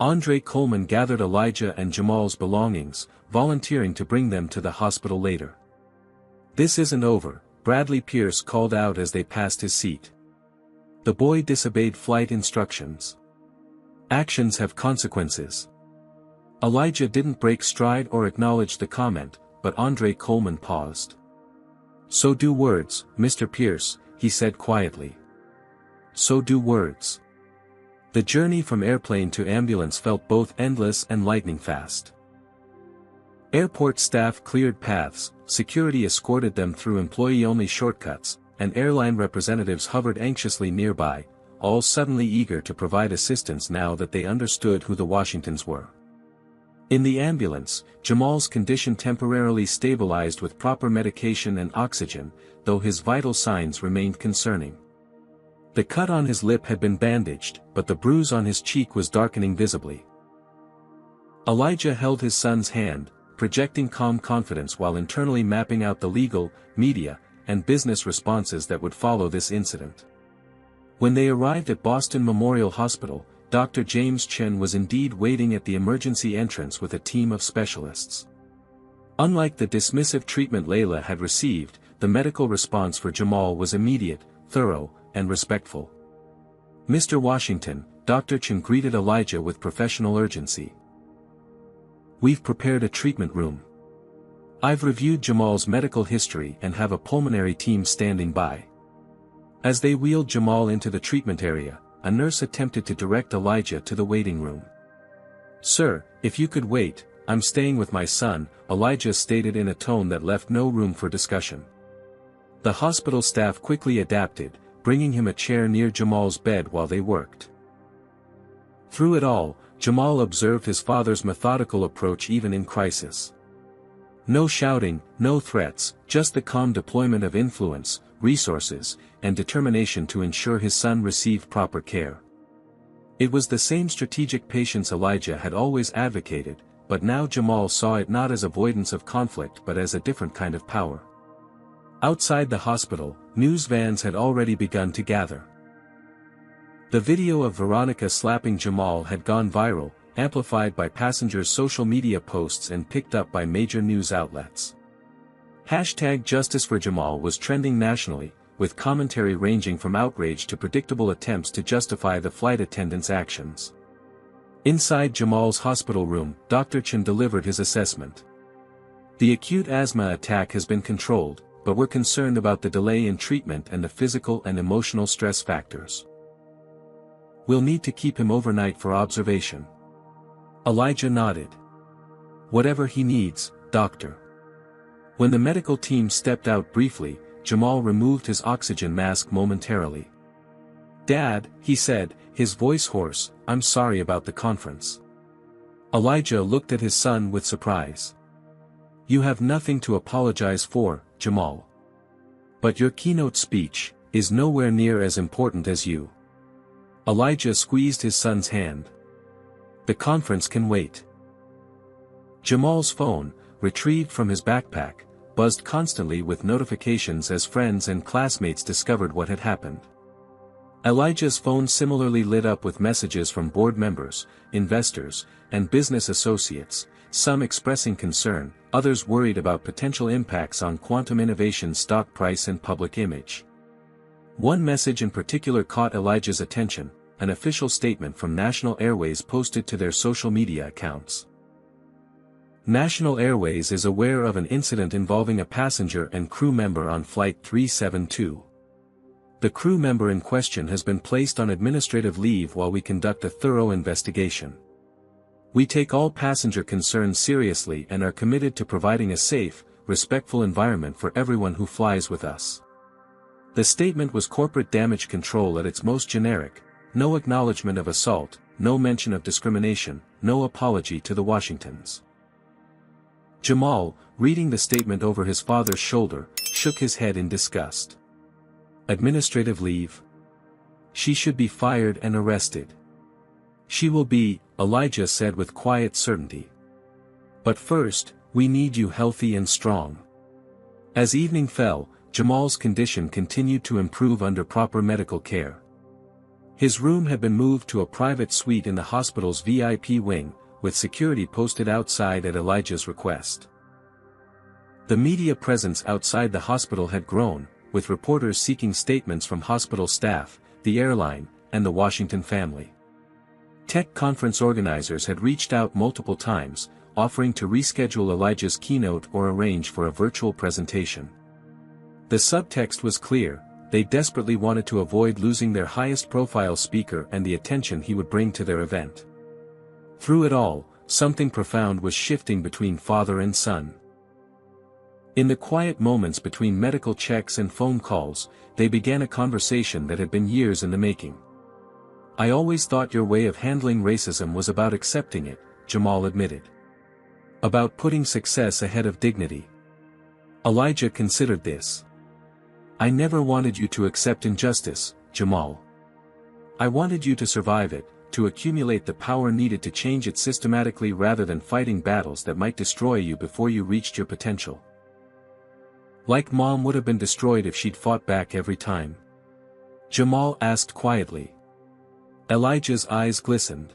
Andre Coleman gathered Elijah and Jamal's belongings, volunteering to bring them to the hospital later. "This isn't over," Bradley Pierce called out as they passed his seat. The boy disobeyed flight instructions. Actions have consequences. Elijah didn't break stride or acknowledge the comment, but Andre Coleman paused. "So do words, Mr. Pierce," he said quietly. "So do words." The journey from airplane to ambulance felt both endless and lightning fast. Airport staff cleared paths, security escorted them through employee-only shortcuts, and airline representatives hovered anxiously nearby, all suddenly eager to provide assistance now that they understood who the Washingtons were. In the ambulance, Jamal's condition temporarily stabilized with proper medication and oxygen, though his vital signs remained concerning. The cut on his lip had been bandaged, but the bruise on his cheek was darkening visibly. Elijah held his son's hand, projecting calm confidence while internally mapping out the legal, media, and business responses that would follow this incident. When they arrived at Boston Memorial Hospital, Dr. James Chen was indeed waiting at the emergency entrance with a team of specialists. Unlike the dismissive treatment Layla had received, the medical response for Jamal was immediate, thorough, and respectful. "Mr. Washington," Dr. Chen greeted Elijah with professional urgency. "We've prepared a treatment room. I've reviewed Jamal's medical history and have a pulmonary team standing by." As they wheeled Jamal into the treatment area, a nurse attempted to direct Elijah to the waiting room. "Sir, if you could wait, I'm staying with my son," Elijah stated in a tone that left no room for discussion. The hospital staff quickly adapted, bringing him a chair near Jamal's bed while they worked. Through it all, Jamal observed his father's methodical approach even in crisis. No shouting, no threats, just the calm deployment of influence, resources, and determination to ensure his son received proper care. It was the same strategic patience Elijah had always advocated, but now Jamal saw it not as avoidance of conflict but as a different kind of power. Outside the hospital, news vans had already begun to gather. The video of Veronica slapping Jamal had gone viral, amplified by passengers' social media posts and picked up by major news outlets. #JusticeForJamal was trending nationally, with commentary ranging from outrage to predictable attempts to justify the flight attendants' actions. Inside Jamal's hospital room, Dr. Chen delivered his assessment. "The acute asthma attack has been controlled, but we're concerned about the delay in treatment and the physical and emotional stress factors. We'll need to keep him overnight for observation." Elijah nodded. "Whatever he needs, doctor." When the medical team stepped out briefly, Jamal removed his oxygen mask momentarily. "Dad," he said, his voice hoarse, "I'm sorry about the conference." Elijah looked at his son with surprise. "You have nothing to apologize for, Jamal. But your keynote speech is nowhere near as important as you." Elijah squeezed his son's hand. "The conference can wait." Jamal's phone, retrieved from his backpack, buzzed constantly with notifications as friends and classmates discovered what had happened. Elijah's phone similarly lit up with messages from board members, investors, and business associates, some expressing concern, others worried about potential impacts on quantum innovation's stock price and public image. One message in particular caught Elijah's attention, an official statement from National Airways posted to their social media accounts. National Airways is aware of an incident involving a passenger and crew member on Flight 372. The crew member in question has been placed on administrative leave while we conduct a thorough investigation. We take all passenger concerns seriously and are committed to providing a safe, respectful environment for everyone who flies with us. The statement was corporate damage control at its most generic, no acknowledgement of assault, no mention of discrimination, no apology to the Washingtons. Jamal, reading the statement over his father's shoulder, shook his head in disgust. Administrative leave? She should be fired and arrested. She will be, Elijah said with quiet certainty. But first, we need you healthy and strong. As evening fell, Jamal's condition continued to improve under proper medical care. His room had been moved to a private suite in the hospital's VIP wing, with security posted outside at Elijah's request. The media presence outside the hospital had grown, with reporters seeking statements from hospital staff, the airline, and the Washington family. Tech conference organizers had reached out multiple times, offering to reschedule Elijah's keynote or arrange for a virtual presentation. The subtext was clear: they desperately wanted to avoid losing their highest-profile speaker and the attention he would bring to their event. Through it all, something profound was shifting between father and son. In the quiet moments between medical checks and phone calls, they began a conversation that had been years in the making. "I always thought your way of handling racism was about accepting it," Jamal admitted. "About putting success ahead of dignity." Elijah considered this. "I never wanted you to accept injustice, Jamal. I wanted you to survive it, to accumulate the power needed to change it systematically rather than fighting battles that might destroy you before you reached your potential. Like Mom would have been destroyed if she'd fought back every time." Jamal asked quietly. Elijah's eyes glistened.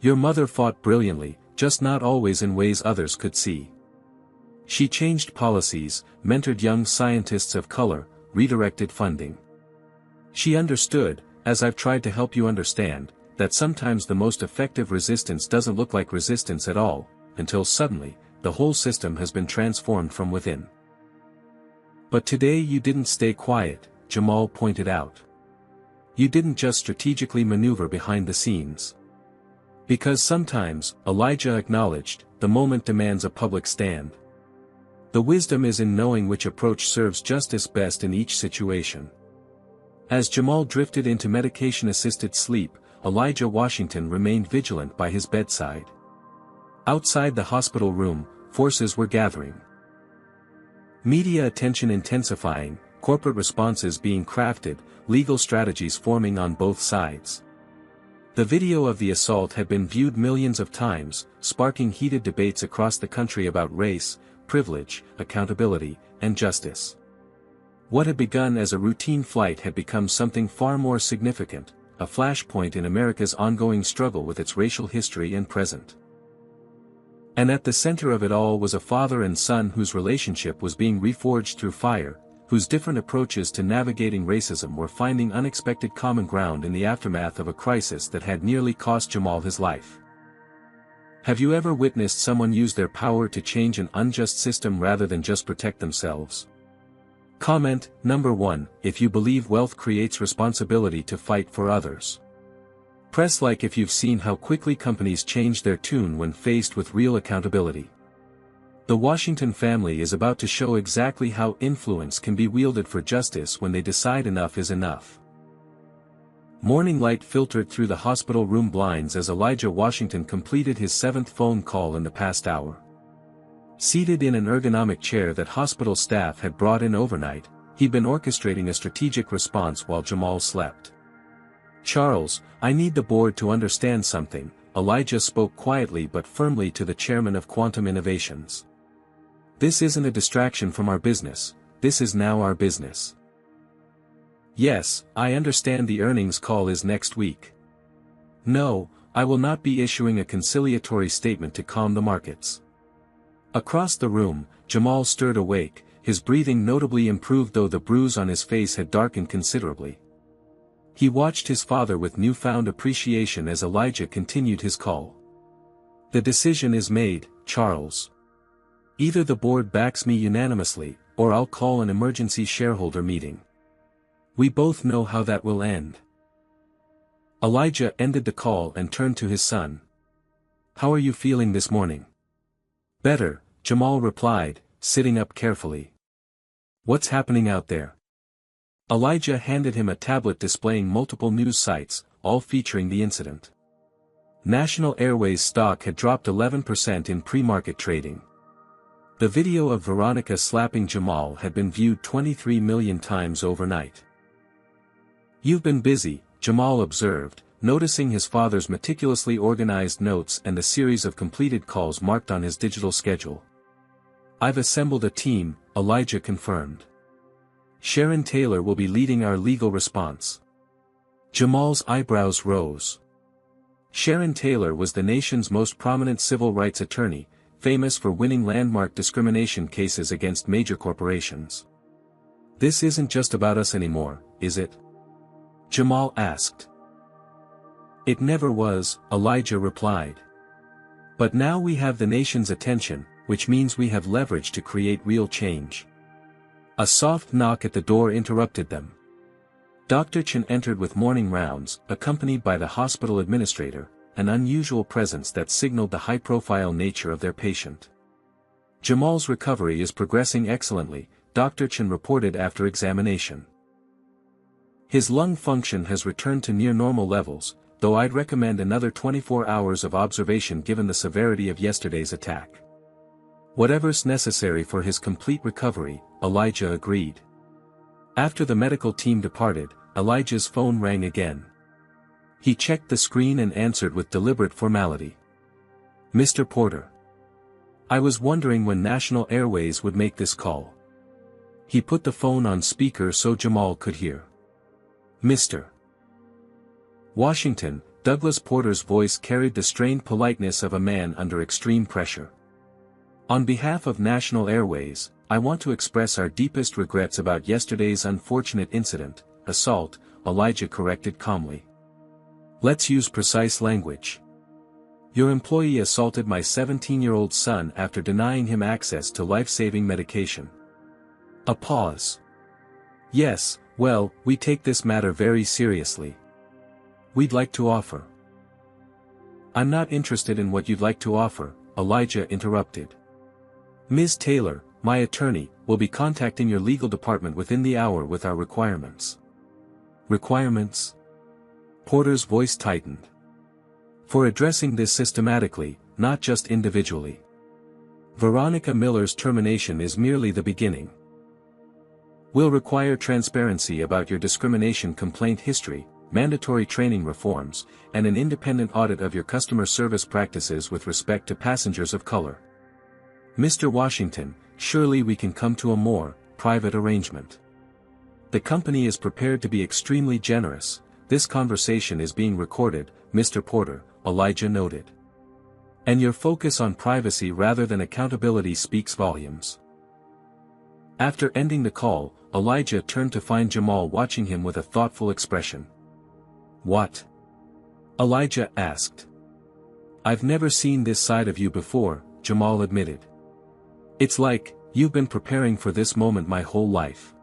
"Your mother fought brilliantly, just not always in ways others could see. She changed policies, mentored young scientists of color, redirected funding. She understood, as I've tried to help you understand, that sometimes the most effective resistance doesn't look like resistance at all, until suddenly, the whole system has been transformed from within." "But today you didn't stay quiet," Jamal pointed out. "You didn't just strategically maneuver behind the scenes. Because sometimes, Elijah acknowledged, the moment demands a public stand. The wisdom is in knowing which approach serves justice best in each situation." As Jamal drifted into medication-assisted sleep, Elijah Washington remained vigilant by his bedside. Outside the hospital room, forces were gathering. Media attention intensifying, corporate responses being crafted, legal strategies forming on both sides. The video of the assault had been viewed millions of times, sparking heated debates across the country about race, privilege, accountability, and justice. What had begun as a routine flight had become something far more significant, a flashpoint in America's ongoing struggle with its racial history and present. And at the center of it all was a father and son whose relationship was being reforged through fire, whose different approaches to navigating racism were finding unexpected common ground in the aftermath of a crisis that had nearly cost Jamal his life. Have you ever witnessed someone use their power to change an unjust system rather than just protect themselves? Comment, number 1, if you believe wealth creates responsibility to fight for others. Press like if you've seen how quickly companies change their tune when faced with real accountability. The Washington family is about to show exactly how influence can be wielded for justice when they decide enough is enough. Morning light filtered through the hospital room blinds as Elijah Washington completed his 7th phone call in the past hour. Seated in an ergonomic chair that hospital staff had brought in overnight, he'd been orchestrating a strategic response while Jamal slept. "Charles, I need the board to understand something," Elijah spoke quietly but firmly to the chairman of Quantum Innovations. "This isn't a distraction from our business, this is now our business." "Yes, I understand the earnings call is next week. No, I will not be issuing a conciliatory statement to calm the markets." Across the room, Jamal stirred awake, his breathing notably improved though the bruise on his face had darkened considerably. He watched his father with newfound appreciation as Elijah continued his call. "The decision is made, Charles. Either the board backs me unanimously, or I'll call an emergency shareholder meeting. We both know how that will end." Elijah ended the call and turned to his son. "How are you feeling this morning?" "Better," Jamal replied, sitting up carefully. "What's happening out there?" Elijah handed him a tablet displaying multiple news sites, all featuring the incident. National Airways stock had dropped 11% in pre-market trading. The video of Veronica slapping Jamal had been viewed 23 million times overnight. "You've been busy," Jamal observed, noticing his father's meticulously organized notes and a series of completed calls marked on his digital schedule. "I've assembled a team," Elijah confirmed. "Sharon Taylor will be leading our legal response." Jamal's eyebrows rose. Sharon Taylor was the nation's most prominent civil rights attorney, famous for winning landmark discrimination cases against major corporations. "This isn't just about us anymore, is it?" Jamal asked. "It never was," Elijah replied. "But now we have the nation's attention, which means we have leverage to create real change." A soft knock at the door interrupted them. Dr. Chen entered with morning rounds, accompanied by the hospital administrator, an unusual presence that signaled the high-profile nature of their patient. "Jamal's recovery is progressing excellently," Dr. Chen reported after examination. "His lung function has returned to near normal levels, though I'd recommend another 24 hours of observation given the severity of yesterday's attack." "Whatever's necessary for his complete recovery," Elijah agreed. After the medical team departed, Elijah's phone rang again. He checked the screen and answered with deliberate formality. "Mr. Porter. I was wondering when National Airways would make this call." He put the phone on speaker so Jamal could hear. "Mr. Washington," Douglas Porter's voice carried the strained politeness of a man under extreme pressure. "On behalf of National Airways, I want to express our deepest regrets about yesterday's unfortunate incident, assault," Elijah corrected calmly. "Let's use precise language. Your employee assaulted my 17-year-old son after denying him access to life-saving medication." A pause. "Yes, well, we take this matter very seriously. We'd like to offer." "I'm not interested in what you'd like to offer," Elijah interrupted. "Ms. Taylor, my attorney, will be contacting your legal department within the hour with our requirements." "Requirements?" Porter's voice tightened. "For addressing this systematically, not just individually. Veronica Miller's termination is merely the beginning. We'll require transparency about your discrimination complaint history, mandatory training reforms, and an independent audit of your customer service practices with respect to passengers of color. Mr. Washington, surely we can come to a more private arrangement. The company is prepared to be extremely generous. This conversation is being recorded, Mr. Porter," Elijah noted. "And your focus on privacy rather than accountability speaks volumes." After ending the call, Elijah turned to find Jamal watching him with a thoughtful expression. "What?" Elijah asked. "I've never seen this side of you before," Jamal admitted. "It's like, you've been preparing for this moment my whole life."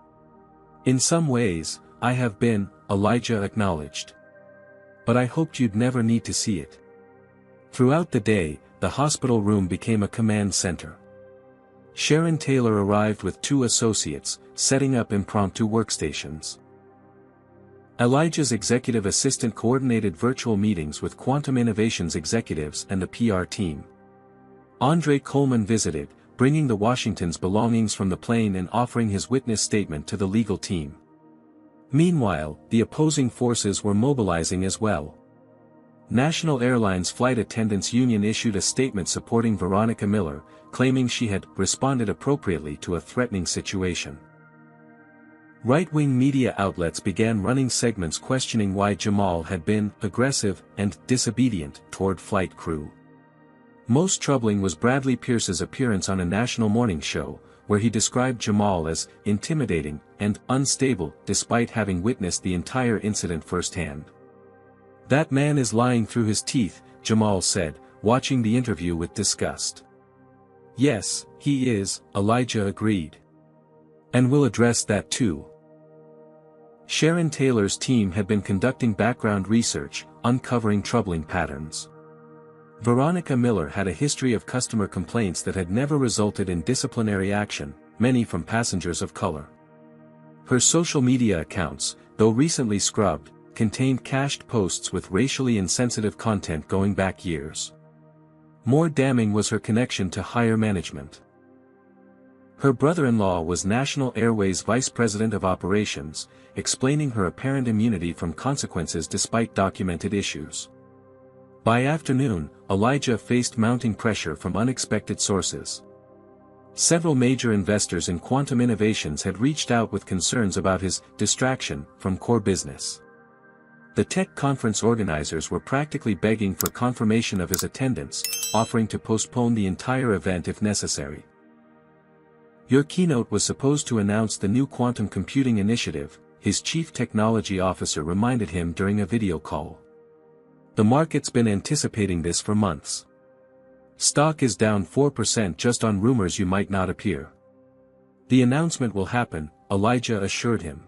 "In some ways, I have been," Elijah acknowledged. "But I hoped you'd never need to see it." Throughout the day, the hospital room became a command center. Sharon Taylor arrived with 2 associates, setting up impromptu workstations. Elijah's executive assistant coordinated virtual meetings with Quantum Innovations executives and the PR team. Andre Coleman visited, bringing the Washington's belongings from the plane and offering his witness statement to the legal team. Meanwhile, the opposing forces were mobilizing as well. National Airlines Flight Attendants Union issued a statement supporting Veronica Miller, claiming she had responded appropriately to a threatening situation. Right-wing media outlets began running segments questioning why Jamal had been aggressive and disobedient toward flight crew. Most troubling was Bradley Pierce's appearance on a national morning show, where he described Jamal as intimidating and unstable despite having witnessed the entire incident firsthand. "That man is lying through his teeth," Jamal said, watching the interview with disgust. "Yes, he is," Elijah agreed. "And we'll address that too." Sharon Taylor's team had been conducting background research, uncovering troubling patterns. Veronica Miller had a history of customer complaints that had never resulted in disciplinary action, many from passengers of color. Her social media accounts, though recently scrubbed, contained cached posts with racially insensitive content going back years. More damning was her connection to higher management. Her brother-in-law was National Airways Vice President of Operations, explaining her apparent immunity from consequences despite documented issues. By afternoon, Elijah faced mounting pressure from unexpected sources. Several major investors in quantum innovations had reached out with concerns about his distraction from core business. The tech conference organizers were practically begging for confirmation of his attendance, offering to postpone the entire event if necessary. Your keynote was supposed to announce the new quantum computing initiative, his chief technology officer reminded him during a video call. The market's been anticipating this for months. Stock is down 4% just on rumors you might not appear. The announcement will happen, Elijah assured him.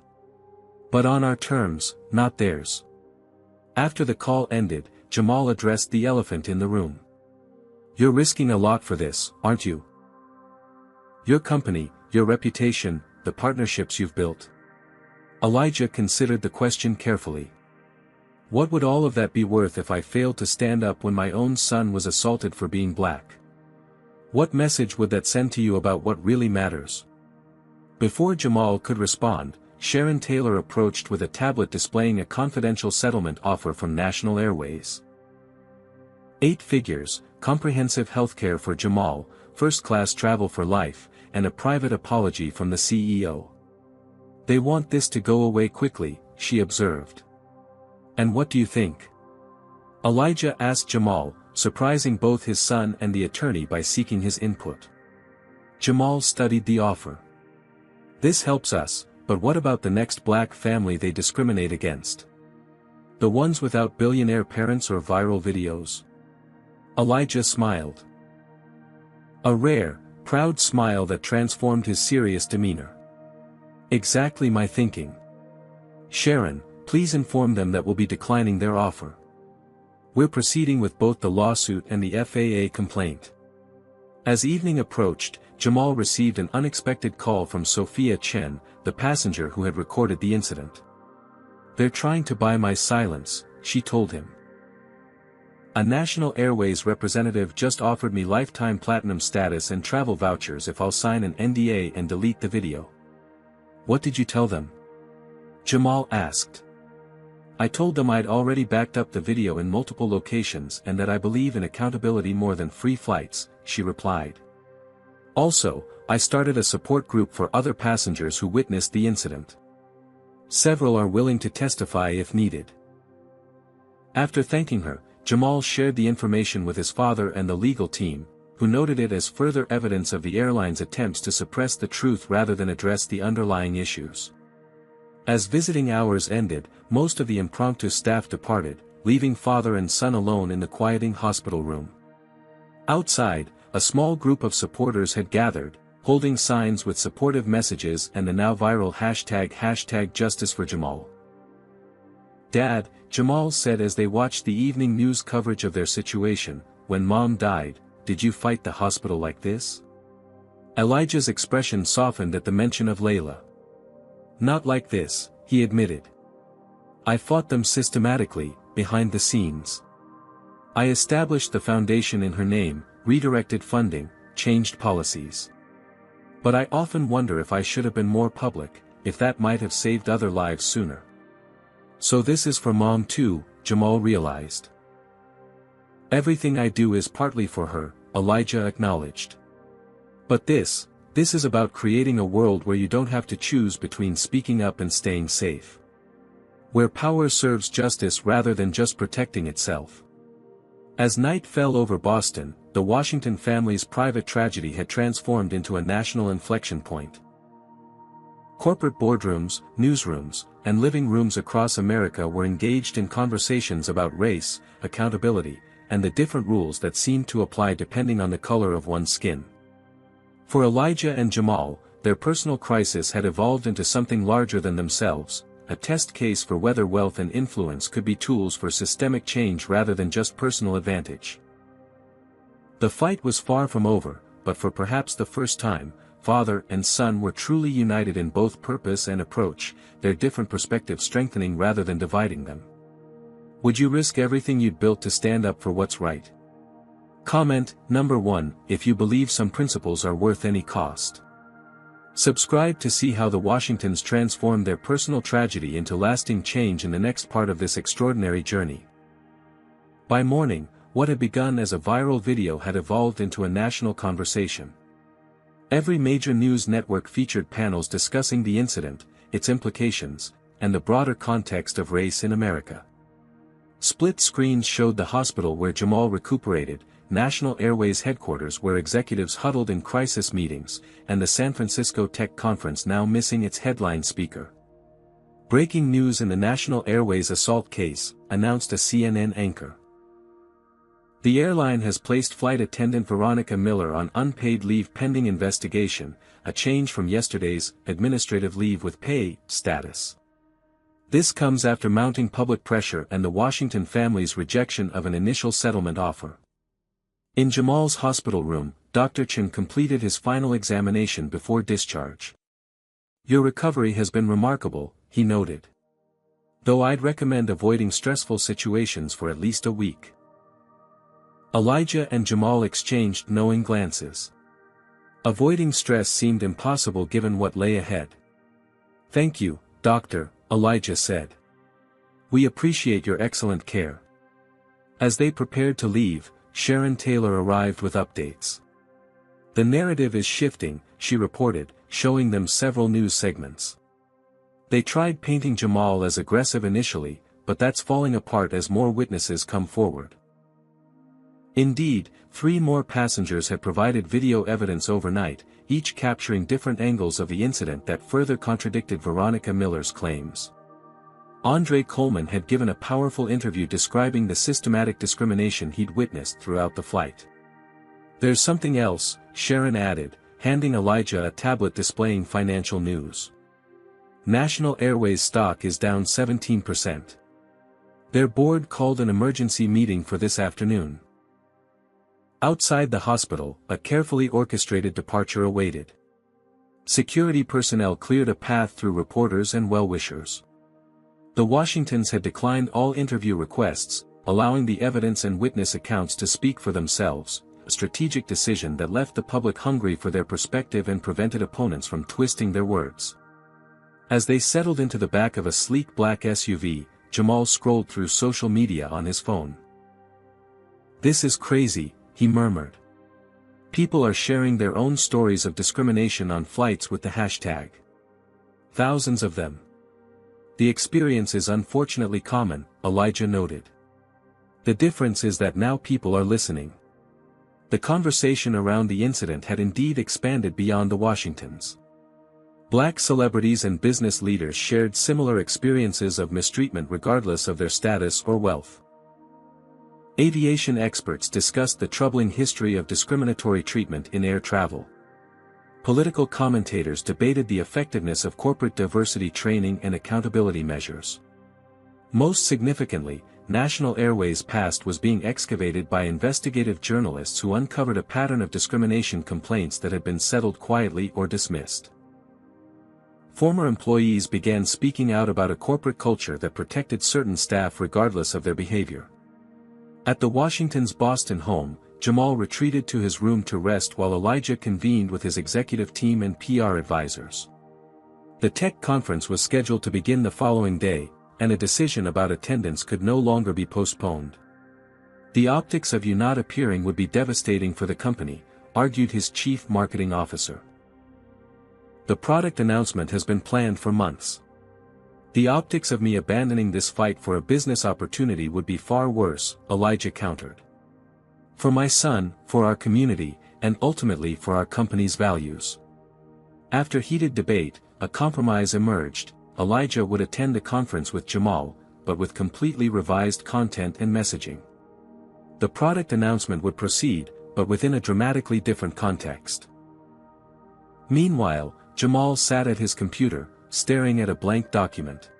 But on our terms, not theirs. After the call ended, Jamal addressed the elephant in the room. You're risking a lot for this, aren't you? Your company, your reputation, the partnerships you've built. Elijah considered the question carefully. What would all of that be worth if I failed to stand up when my own son was assaulted for being black? What message would that send to you about what really matters? Before Jamal could respond, Sharon Taylor approached with a tablet displaying a confidential settlement offer from National Airways. 8 figures, comprehensive healthcare for Jamal, first-class travel for life, and a private apology from the CEO. They want this to go away quickly, she observed. And what do you think? Elijah asked Jamal, surprising both his son and the attorney by seeking his input. Jamal studied the offer. This helps us, but what about the next black family they discriminate against? The ones without billionaire parents or viral videos? Elijah smiled. A rare, proud smile that transformed his serious demeanor. Exactly my thinking. Sharon, please inform them that we'll be declining their offer. We're proceeding with both the lawsuit and the FAA complaint. As evening approached, Jamal received an unexpected call from Sophia Chen, the passenger who had recorded the incident. They're trying to buy my silence, she told him. A National Airways representative just offered me lifetime platinum status and travel vouchers if I'll sign an NDA and delete the video. What did you tell them? Jamal asked. I told them I'd already backed up the video in multiple locations and that I believe in accountability more than free flights, she replied. Also, I started a support group for other passengers who witnessed the incident. Several are willing to testify if needed. After thanking her, Jamal shared the information with his father and the legal team, who noted it as further evidence of the airline's attempts to suppress the truth rather than address the underlying issues. As visiting hours ended, most of the impromptu staff departed, leaving father and son alone in the quieting hospital room. Outside, a small group of supporters had gathered, holding signs with supportive messages and the now viral hashtag Justice for Jamal. Dad, Jamal said as they watched the evening news coverage of their situation, when Mom died, did you fight the hospital like this? Elijah's expression softened at the mention of Layla. Not like this, he admitted. I fought them systematically, behind the scenes. I established the foundation in her name, redirected funding, changed policies. But I often wonder if I should have been more public, if that might have saved other lives sooner. So this is for Mom too, Jamal realized. Everything I do is partly for her, Elijah acknowledged. But this is about creating a world where you don't have to choose between speaking up and staying safe. Where power serves justice rather than just protecting itself. As night fell over Boston, the Washington family's private tragedy had transformed into a national inflection point. Corporate boardrooms, newsrooms, and living rooms across America were engaged in conversations about race, accountability, and the different rules that seemed to apply depending on the color of one's skin. For Elijah and Jamal, their personal crisis had evolved into something larger than themselves, a test case for whether wealth and influence could be tools for systemic change rather than just personal advantage. The fight was far from over, but for perhaps the first time, father and son were truly united in both purpose and approach, their different perspectives strengthening rather than dividing them. Would you risk everything you'd built to stand up for what's right? Comment, number 1, if you believe some principles are worth any cost. Subscribe to see how the Washingtons transformed their personal tragedy into lasting change in the next part of this extraordinary journey. By morning, what had begun as a viral video had evolved into a national conversation. Every major news network featured panels discussing the incident, its implications, and the broader context of race in America. Split screens showed the hospital where Jamal recuperated, National Airways headquarters where executives huddled in crisis meetings, and the San Francisco Tech Conference now missing its headline speaker. Breaking news in the National Airways assault case, announced a CNN anchor. The airline has placed flight attendant Veronica Miller on unpaid leave pending investigation, a change from yesterday's administrative leave with pay status. This comes after mounting public pressure and the Washington family's rejection of an initial settlement offer. In Jamal's hospital room, Dr. Chen completed his final examination before discharge. "Your recovery has been remarkable," he noted. "Though I'd recommend avoiding stressful situations for at least a week." Elijah and Jamal exchanged knowing glances. Avoiding stress seemed impossible given what lay ahead. "Thank you, Doctor," Elijah said. "We appreciate your excellent care." As they prepared to leave, Sharon Taylor arrived with updates. "The narrative is shifting," she reported, showing them several news segments. "They tried painting Jamal as aggressive initially, but that's falling apart as more witnesses come forward." Indeed, 3 more passengers had provided video evidence overnight, each capturing different angles of the incident that further contradicted Veronica Miller's claims. Andre Coleman had given a powerful interview describing the systematic discrimination he'd witnessed throughout the flight. "There's something else," Sharon added, handing Elijah a tablet displaying financial news. "National Airways stock is down 17%. Their board called an emergency meeting for this afternoon." Outside the hospital, a carefully orchestrated departure awaited. Security personnel cleared a path through reporters and well-wishers. The Washingtons had declined all interview requests, allowing the evidence and witness accounts to speak for themselves, a strategic decision that left the public hungry for their perspective and prevented opponents from twisting their words. As they settled into the back of a sleek black SUV, Jamal scrolled through social media on his phone. "This is crazy," he murmured. "People are sharing their own stories of discrimination on flights with the hashtag. Thousands of them. The experience is unfortunately common," Elijah noted. "The difference is that now people are listening." The conversation around the incident had indeed expanded beyond the Washingtons. Black celebrities and business leaders shared similar experiences of mistreatment regardless of their status or wealth. Aviation experts discussed the troubling history of discriminatory treatment in air travel. Political commentators debated the effectiveness of corporate diversity training and accountability measures. Most significantly, National Airways' past was being excavated by investigative journalists who uncovered a pattern of discrimination complaints that had been settled quietly or dismissed. Former employees began speaking out about a corporate culture that protected certain staff regardless of their behavior. At the Washingtons' Boston home, Jamal retreated to his room to rest while Elijah convened with his executive team and PR advisors. The tech conference was scheduled to begin the following day, and a decision about attendance could no longer be postponed. "The optics of you not appearing would be devastating for the company," argued his chief marketing officer. "The product announcement has been planned for months. The optics of me abandoning this fight for a business opportunity would be far worse," Elijah countered. "For my son, for our community, and ultimately for our company's values." After heated debate, a compromise emerged. Elijah would attend the conference with Jamal, but with completely revised content and messaging. The product announcement would proceed, but within a dramatically different context. Meanwhile, Jamal sat at his computer, staring at a blank document.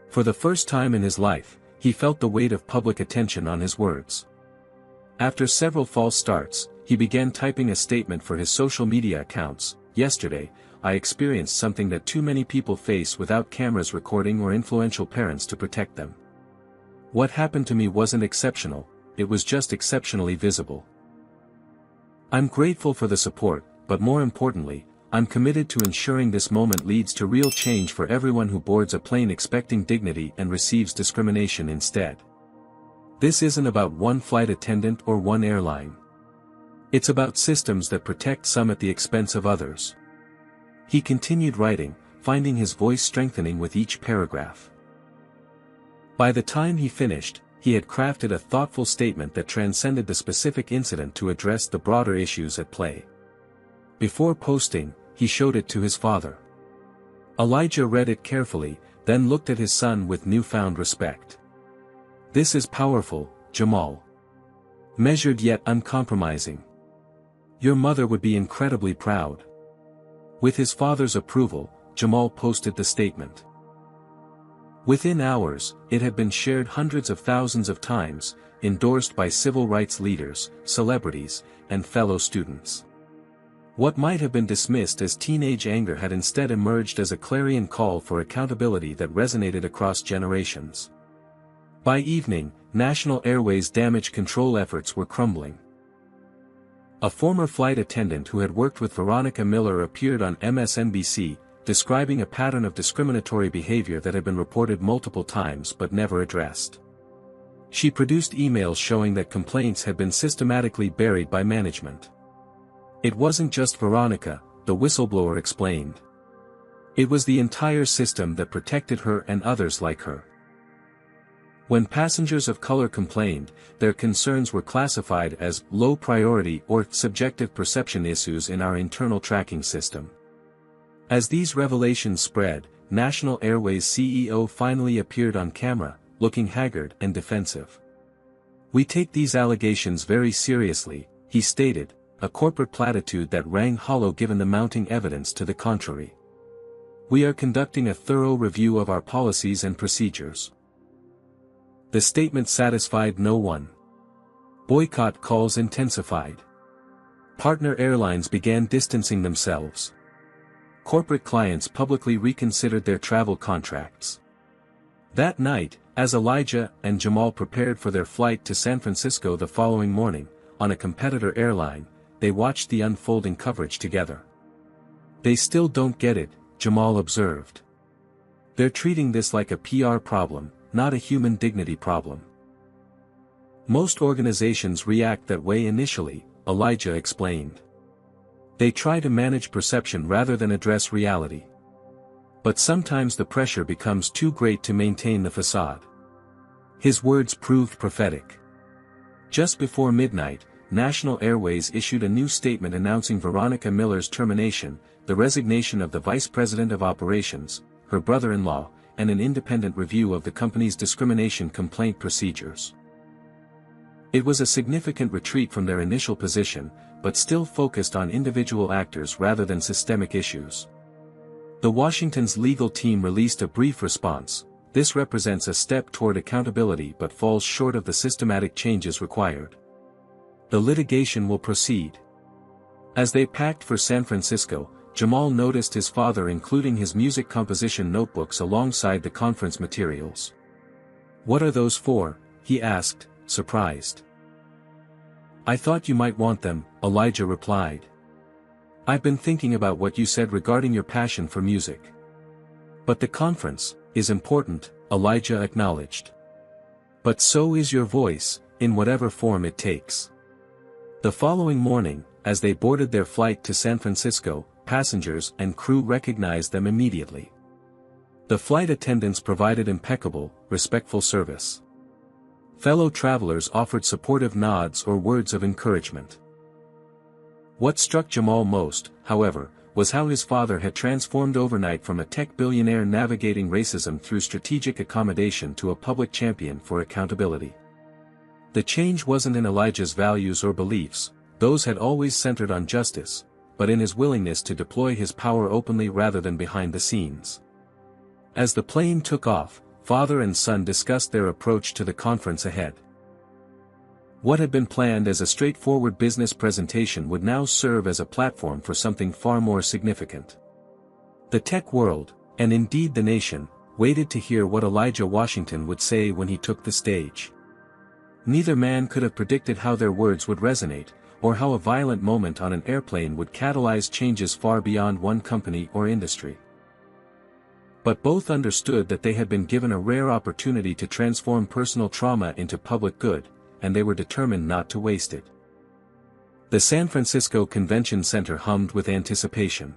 For the first time in his life, he felt the weight of public attention on his words. After several false starts, he began typing a statement for his social media accounts. "Yesterday, I experienced something that too many people face without cameras recording or influential parents to protect them. What happened to me wasn't exceptional, it was just exceptionally visible. I'm grateful for the support, but more importantly, I'm committed to ensuring this moment leads to real change for everyone who boards a plane expecting dignity and receives discrimination instead. This isn't about one flight attendant or one airline. It's about systems that protect some at the expense of others. He continued writing, finding his voice strengthening with each paragraph. By the time he finished, he had crafted a thoughtful statement that transcended the specific incident to address the broader issues at play. Before posting, he showed it to his father. Elijah read it carefully, then looked at his son with newfound respect. "This is powerful, Jamal. Measured yet uncompromising. Your mother would be incredibly proud." With his father's approval, Jamal posted the statement. Within hours, it had been shared hundreds of thousands of times, endorsed by civil rights leaders, celebrities, and fellow students. What might have been dismissed as teenage anger had instead emerged as a clarion call for accountability that resonated across generations. By evening, National Airways' damage control efforts were crumbling. A former flight attendant who had worked with Veronica Miller appeared on MSNBC, describing a pattern of discriminatory behavior that had been reported multiple times but never addressed. She produced emails showing that complaints had been systematically buried by management. It wasn't just Veronica, the whistleblower explained. It was the entire system that protected her and others like her. When passengers of color complained, their concerns were classified as low priority or subjective perception issues in our internal tracking system. As these revelations spread, National Airways CEO finally appeared on camera, looking haggard and defensive. "We take these allegations very seriously," he stated, a corporate platitude that rang hollow given the mounting evidence to the contrary. "We are conducting a thorough review of our policies and procedures." The statement satisfied no one. Boycott calls intensified. Partner airlines began distancing themselves. Corporate clients publicly reconsidered their travel contracts. That night, as Elijah and Jamal prepared for their flight to San Francisco the following morning, on a competitor airline, they watched the unfolding coverage together. "They still don't get it," Jamal observed. "They're treating this like a PR problem, not a human dignity problem." "Most organizations react that way initially," Elijah explained. "They try to manage perception rather than address reality. But sometimes the pressure becomes too great to maintain the facade." His words proved prophetic. Just before midnight, National Airways issued a new statement announcing Veronica Miller's termination, the resignation of the Vice President of Operations, her brother-in-law, and an independent review of the company's discrimination complaint procedures. It was a significant retreat from their initial position, but still focused on individual actors rather than systemic issues. The Washington's legal team released a brief response. "This represents a step toward accountability but falls short of the systematic changes required. The litigation will proceed." As they packed for San Francisco, Jamal noticed his father including his music composition notebooks alongside the conference materials. "What are those for?" he asked, surprised. "I thought you might want them," Elijah replied. "I've been thinking about what you said regarding your passion for music." "But the conference is important," Elijah acknowledged. "But so is your voice, in whatever form it takes." The following morning, as they boarded their flight to San Francisco, passengers and crew recognized them immediately. The flight attendants provided impeccable, respectful service. Fellow travelers offered supportive nods or words of encouragement. What struck Jamal most, however, was how his father had transformed overnight from a tech billionaire navigating racism through strategic accommodation to a public champion for accountability. The change wasn't in Elijah's values or beliefs, those had always centered on justice, but in his willingness to deploy his power openly rather than behind the scenes. As the plane took off, father and son discussed their approach to the conference ahead. What had been planned as a straightforward business presentation would now serve as a platform for something far more significant. The tech world, and indeed the nation, waited to hear what Elijah Washington would say when he took the stage. Neither man could have predicted how their words would resonate, or how a violent moment on an airplane would catalyze changes far beyond one company or industry. But both understood that they had been given a rare opportunity to transform personal trauma into public good, and they were determined not to waste it. The San Francisco Convention Center hummed with anticipation.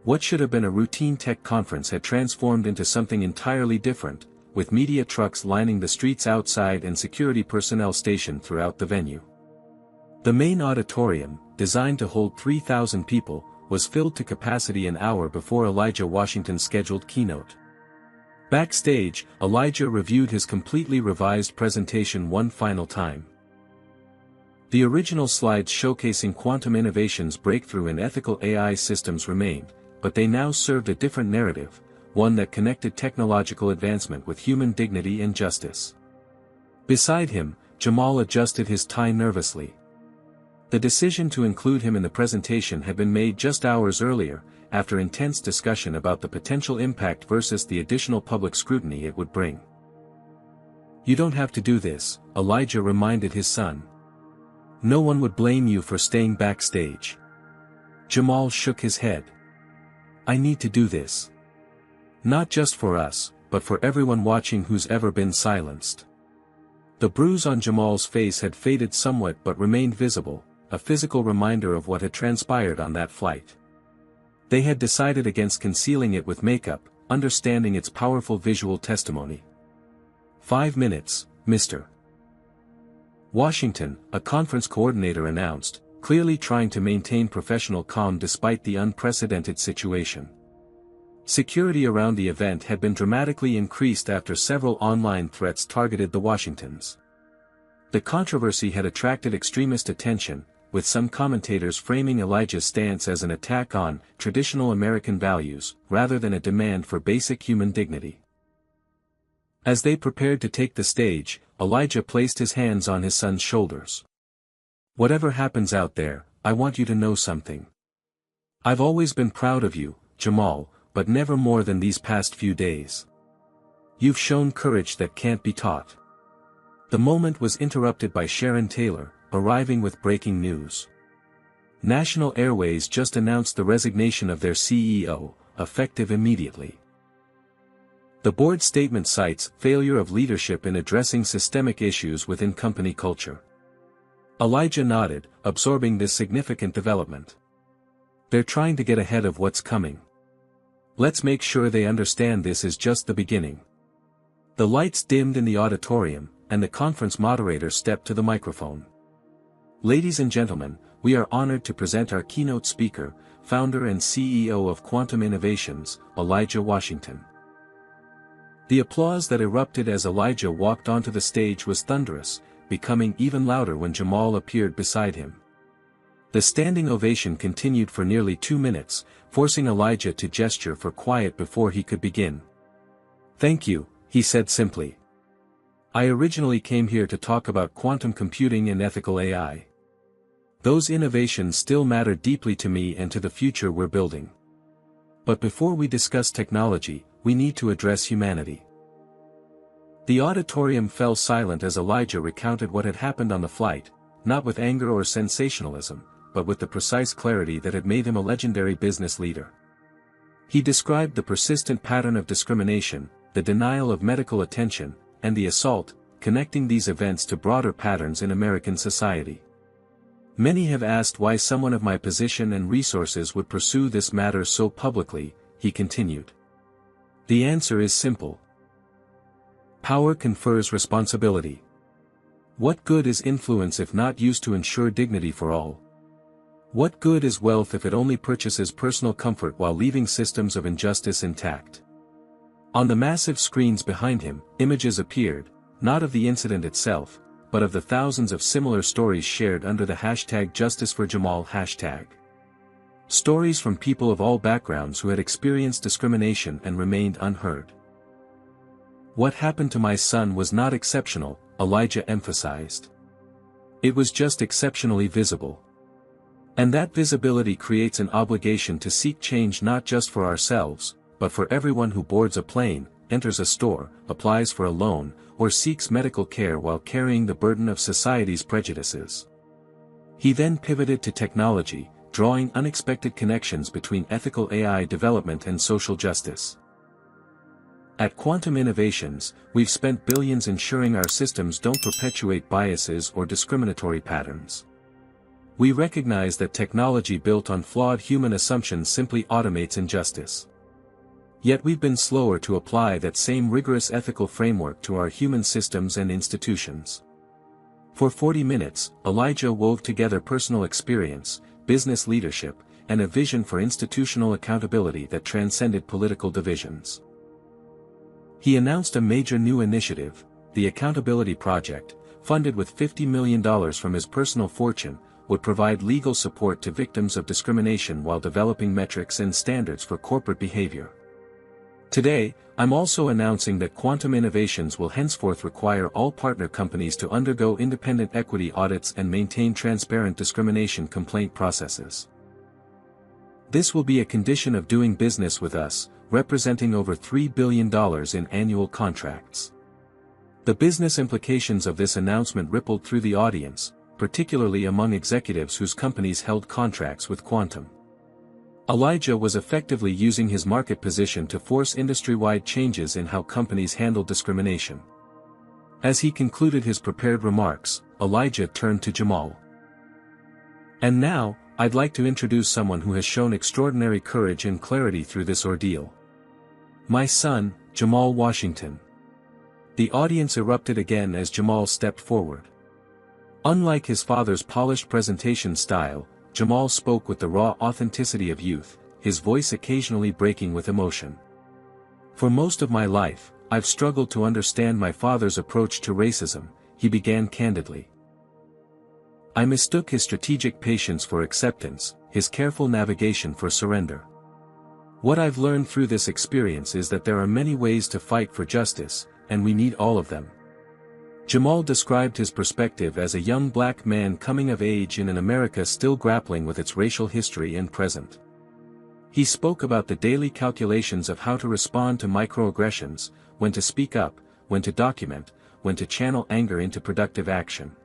What should have been a routine tech conference had transformed into something entirely different, with media trucks lining the streets outside and security personnel stationed throughout the venue. The main auditorium, designed to hold 3,000 people, was filled to capacity an hour before Elijah Washington's scheduled keynote. Backstage, Elijah reviewed his completely revised presentation one final time. The original slides showcasing quantum innovation's breakthrough in ethical AI systems remained, but they now served a different narrative, one that connected technological advancement with human dignity and justice. Beside him, Jamal adjusted his tie nervously. The decision to include him in the presentation had been made just hours earlier, after intense discussion about the potential impact versus the additional public scrutiny it would bring. "You don't have to do this," Elijah reminded his son. "No one would blame you for staying backstage." Jamal shook his head. "I need to do this. Not just for us, but for everyone watching who's ever been silenced." The bruise on Jamal's face had faded somewhat but remained visible, a physical reminder of what had transpired on that flight. They had decided against concealing it with makeup, understanding its powerful visual testimony. "5 minutes, Mr. Washington," a conference coordinator announced, clearly trying to maintain professional calm despite the unprecedented situation. Security around the event had been dramatically increased after several online threats targeted the Washingtons. The controversy had attracted extremist attention, with some commentators framing Elijah's stance as an attack on traditional American values, rather than a demand for basic human dignity. As they prepared to take the stage, Elijah placed his hands on his son's shoulders. "Whatever happens out there, I want you to know something. I've always been proud of you, Jamal, but never more than these past few days. You've shown courage that can't be taught." The moment was interrupted by Sharon Taylor, arriving with breaking news. National Airways just announced the resignation of their CEO, effective immediately. The board statement cites failure of leadership in addressing systemic issues within company culture. Elijah nodded, absorbing this significant development. "They're trying to get ahead of what's coming. Let's make sure they understand this is just the beginning." The lights dimmed in the auditorium, and the conference moderator stepped to the microphone. "Ladies and gentlemen, we are honored to present our keynote speaker, founder and CEO of Quantum Innovations, Elijah Washington." The applause that erupted as Elijah walked onto the stage was thunderous, becoming even louder when Jamal appeared beside him. The standing ovation continued for nearly 2 minutes, forcing Elijah to gesture for quiet before he could begin. "Thank you," he said simply. "I originally came here to talk about quantum computing and ethical AI. Those innovations still matter deeply to me and to the future we're building. But before we discuss technology, we need to address humanity." The auditorium fell silent as Elijah recounted what had happened on the flight, not with anger or sensationalism, but with the precise clarity that had made him a legendary business leader. He described the persistent pattern of discrimination, the denial of medical attention, and the assault, connecting these events to broader patterns in American society. "Many have asked why someone of my position and resources would pursue this matter so publicly," he continued. "The answer is simple. Power confers responsibility. What good is influence if not used to ensure dignity for all? What good is wealth if it only purchases personal comfort while leaving systems of injustice intact?" On the massive screens behind him, images appeared, not of the incident itself, but of the thousands of similar stories shared under the #JusticeForJamal hashtag. Stories from people of all backgrounds who had experienced discrimination and remained unheard. "What happened to my son was not exceptional," Elijah emphasized. "It was just exceptionally visible. And that visibility creates an obligation to seek change not just for ourselves, but for everyone who boards a plane, enters a store, applies for a loan, or seeks medical care while carrying the burden of society's prejudices." He then pivoted to technology, drawing unexpected connections between ethical AI development and social justice. At Quantum Innovations, we've spent billions ensuring our systems don't perpetuate biases or discriminatory patterns. We recognize that technology built on flawed human assumptions simply automates injustice. Yet we've been slower to apply that same rigorous ethical framework to our human systems and institutions. For 40 minutes, Elijah wove together personal experience, business leadership, and a vision for institutional accountability that transcended political divisions. He announced a major new initiative, the Accountability Project, funded with $50 million from his personal fortune, would provide legal support to victims of discrimination while developing metrics and standards for corporate behavior. Today, I'm also announcing that Quantum Innovations will henceforth require all partner companies to undergo independent equity audits and maintain transparent discrimination complaint processes. This will be a condition of doing business with us, representing over $3 billion in annual contracts. The business implications of this announcement rippled through the audience, particularly among executives whose companies held contracts with Quantum. Elijah was effectively using his market position to force industry-wide changes in how companies handle discrimination. As he concluded his prepared remarks, Elijah turned to Jamal. And now, I'd like to introduce someone who has shown extraordinary courage and clarity through this ordeal. My son, Jamal Washington. The audience erupted again as Jamal stepped forward. Unlike his father's polished presentation style, Jamal spoke with the raw authenticity of youth, his voice occasionally breaking with emotion. For most of my life, I've struggled to understand my father's approach to racism, he began candidly. I mistook his strategic patience for acceptance, his careful navigation for surrender. What I've learned through this experience is that there are many ways to fight for justice, and we need all of them. Jamal described his perspective as a young black man coming of age in an America still grappling with its racial history and present. He spoke about the daily calculations of how to respond to microaggressions, when to speak up, when to document, when to channel anger into productive action.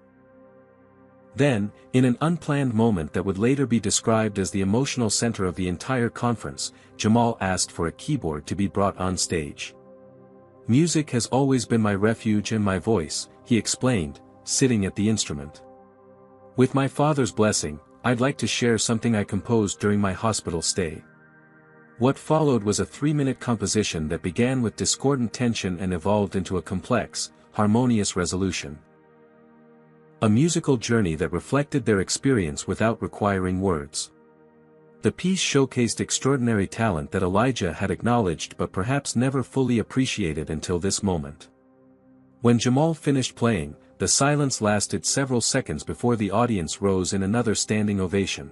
Then, in an unplanned moment that would later be described as the emotional center of the entire conference, Jamal asked for a keyboard to be brought on stage. Music has always been my refuge and my voice, he explained, sitting at the instrument. With my father's blessing, I'd like to share something I composed during my hospital stay. What followed was a 3-minute composition that began with discordant tension and evolved into a complex, harmonious resolution. A musical journey that reflected their experience without requiring words. The piece showcased extraordinary talent that Elijah had acknowledged but perhaps never fully appreciated until this moment. When Jamal finished playing, the silence lasted several seconds before the audience rose in another standing ovation.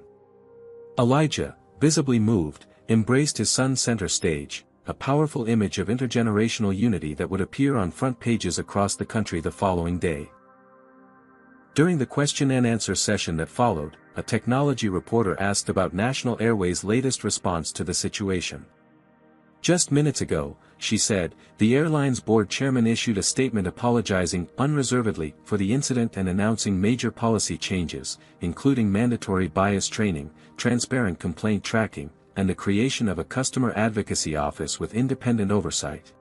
Elijah, visibly moved, embraced his son center stage, a powerful image of intergenerational unity that would appear on front pages across the country the following day. During the question and answer session that followed, a technology reporter asked about National Airways' latest response to the situation. Just minutes ago, she said, the airline's board chairman issued a statement apologizing unreservedly for the incident and announcing major policy changes, including mandatory bias training, transparent complaint tracking, and the creation of a customer advocacy office with independent oversight.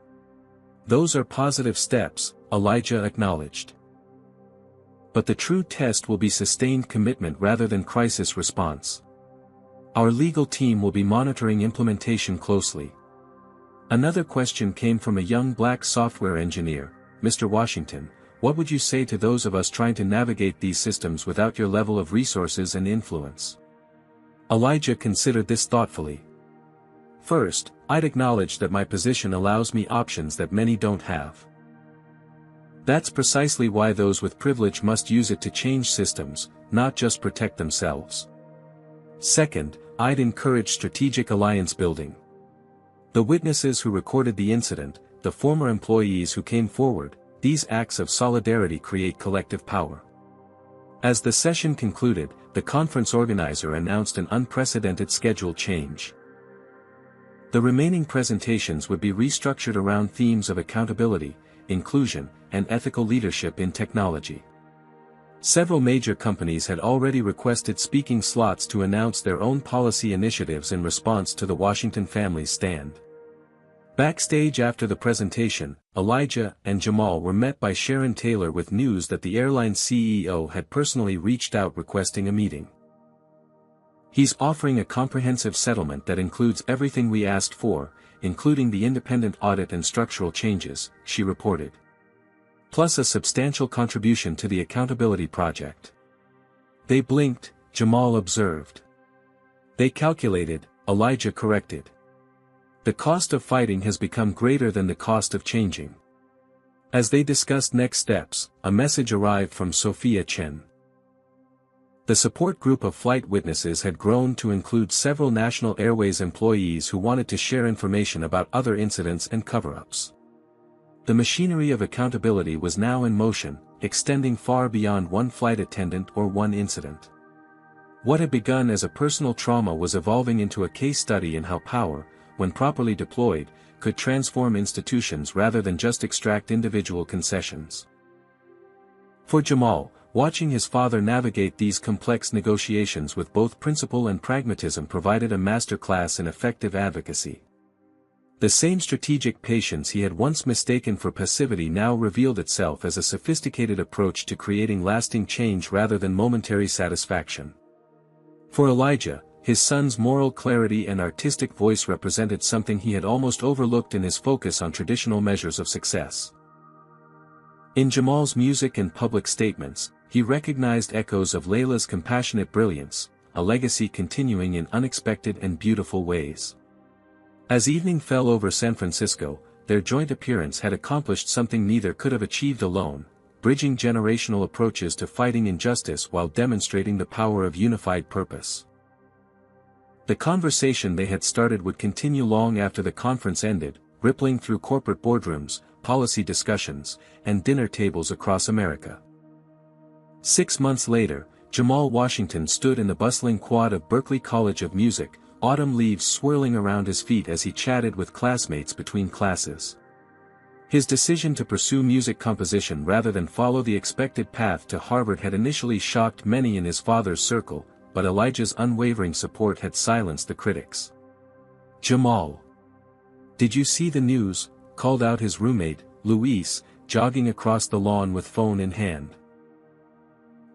Those are positive steps, Elijah acknowledged. But the true test will be sustained commitment rather than crisis response. Our legal team will be monitoring implementation closely. Another question came from a young black software engineer, Mr. Washington, what would you say to those of us trying to navigate these systems without your level of resources and influence? Elijah considered this thoughtfully. First, I'd acknowledge that my position allows me options that many don't have. That's precisely why those with privilege must use it to change systems, not just protect themselves. Second, I'd encourage strategic alliance building. The witnesses who recorded the incident, the former employees who came forward, these acts of solidarity create collective power. As the session concluded, the conference organizer announced an unprecedented schedule change. The remaining presentations would be restructured around themes of accountability, inclusion, and ethical leadership in technology. Several major companies had already requested speaking slots to announce their own policy initiatives in response to the Washington family's stand. Backstage after the presentation, Elijah and Jamal were met by Sharon Taylor with news that the airline's CEO had personally reached out requesting a meeting. "He's offering a comprehensive settlement that includes everything we asked for, including the independent audit and structural changes," she reported. "Plus a substantial contribution to the accountability project." "They blinked," Jamal observed. "They calculated," Elijah corrected. "The cost of fighting has become greater than the cost of changing." As they discussed next steps, a message arrived from Sophia Chen. The support group of flight witnesses had grown to include several National Airways employees who wanted to share information about other incidents and cover-ups. The machinery of accountability was now in motion, extending far beyond one flight attendant or one incident. What had begun as a personal trauma was evolving into a case study in how power, when properly deployed, could transform institutions rather than just extract individual concessions. For Jamal, watching his father navigate these complex negotiations with both principle and pragmatism provided a masterclass in effective advocacy. The same strategic patience he had once mistaken for passivity now revealed itself as a sophisticated approach to creating lasting change rather than momentary satisfaction. For Elijah, his son's moral clarity and artistic voice represented something he had almost overlooked in his focus on traditional measures of success. In Jamal's music and public statements, he recognized echoes of Layla's compassionate brilliance, a legacy continuing in unexpected and beautiful ways. As evening fell over San Francisco, their joint appearance had accomplished something neither could have achieved alone, bridging generational approaches to fighting injustice while demonstrating the power of unified purpose. The conversation they had started would continue long after the conference ended, rippling through corporate boardrooms, policy discussions, and dinner tables across America. 6 months later, Jamal Washington stood in the bustling quad of Berklee College of Music, autumn leaves swirling around his feet as he chatted with classmates between classes. His decision to pursue music composition rather than follow the expected path to Harvard had initially shocked many in his father's circle, but Elijah's unwavering support had silenced the critics. "Jamal, did you see the news?" called out his roommate, Luis, jogging across the lawn with phone in hand.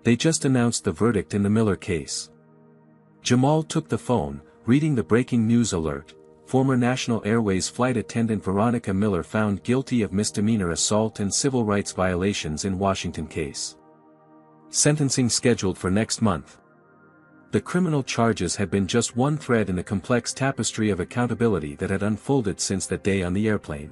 "They just announced the verdict in the Miller case." Jamal took the phone, reading the breaking news alert. Former National Airways flight attendant Veronica Miller found guilty of misdemeanor assault and civil rights violations in Washington case. Sentencing scheduled for next month. The criminal charges had been just one thread in the complex tapestry of accountability that had unfolded since that day on the airplane.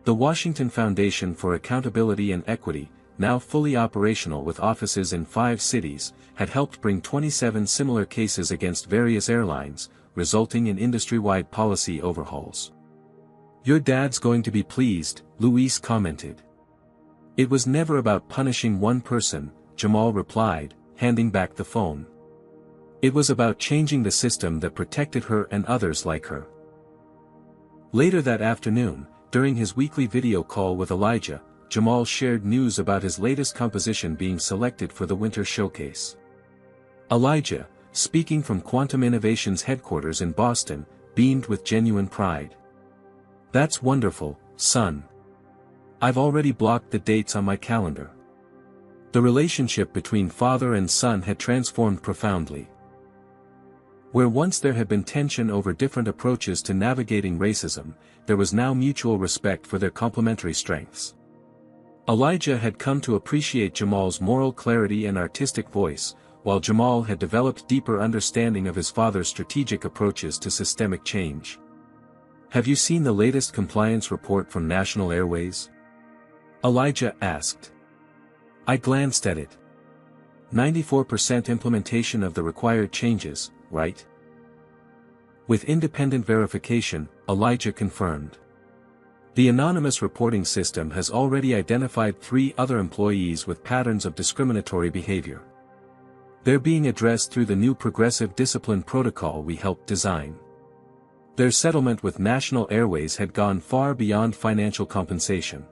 The Washington Foundation for Accountability and Equity, now fully operational with offices in 5 cities, had helped bring 27 similar cases against various airlines, resulting in industry-wide policy overhauls. "Your dad's going to be pleased," Luis commented. "It was never about punishing one person," Jamal replied, handing back the phone. "It was about changing the system that protected her and others like her." Later that afternoon, during his weekly video call with Elijah, Jamal shared news about his latest composition being selected for the Winter Showcase. Elijah, speaking from Quantum Innovation's headquarters in Boston, beamed with genuine pride. "That's wonderful, son. I've already blocked the dates on my calendar." The relationship between father and son had transformed profoundly. Where once there had been tension over different approaches to navigating racism, there was now mutual respect for their complementary strengths. Elijah had come to appreciate Jamal's moral clarity and artistic voice, while Jamal had developed deeper understanding of his father's strategic approaches to systemic change. "Have you seen the latest compliance report from National Airways?" Elijah asked. I glanced at it. 94% implementation of the required changes, right? With independent verification, Elijah confirmed. The anonymous reporting system has already identified 3 other employees with patterns of discriminatory behavior. They're being addressed through the new progressive discipline protocol we helped design. Their settlement with National Airways had gone far beyond financial compensation.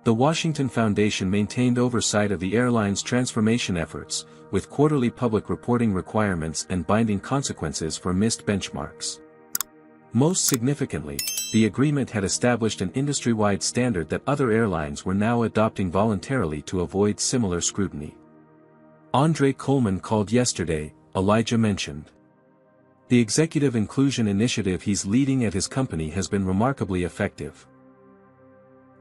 The Washington Foundation maintained oversight of the airline's transformation efforts, with quarterly public reporting requirements and binding consequences for missed benchmarks. Most significantly, the agreement had established an industry-wide standard that other airlines were now adopting voluntarily to avoid similar scrutiny. Andre Coleman called yesterday, Elijah mentioned. The executive inclusion initiative he's leading at his company has been remarkably effective.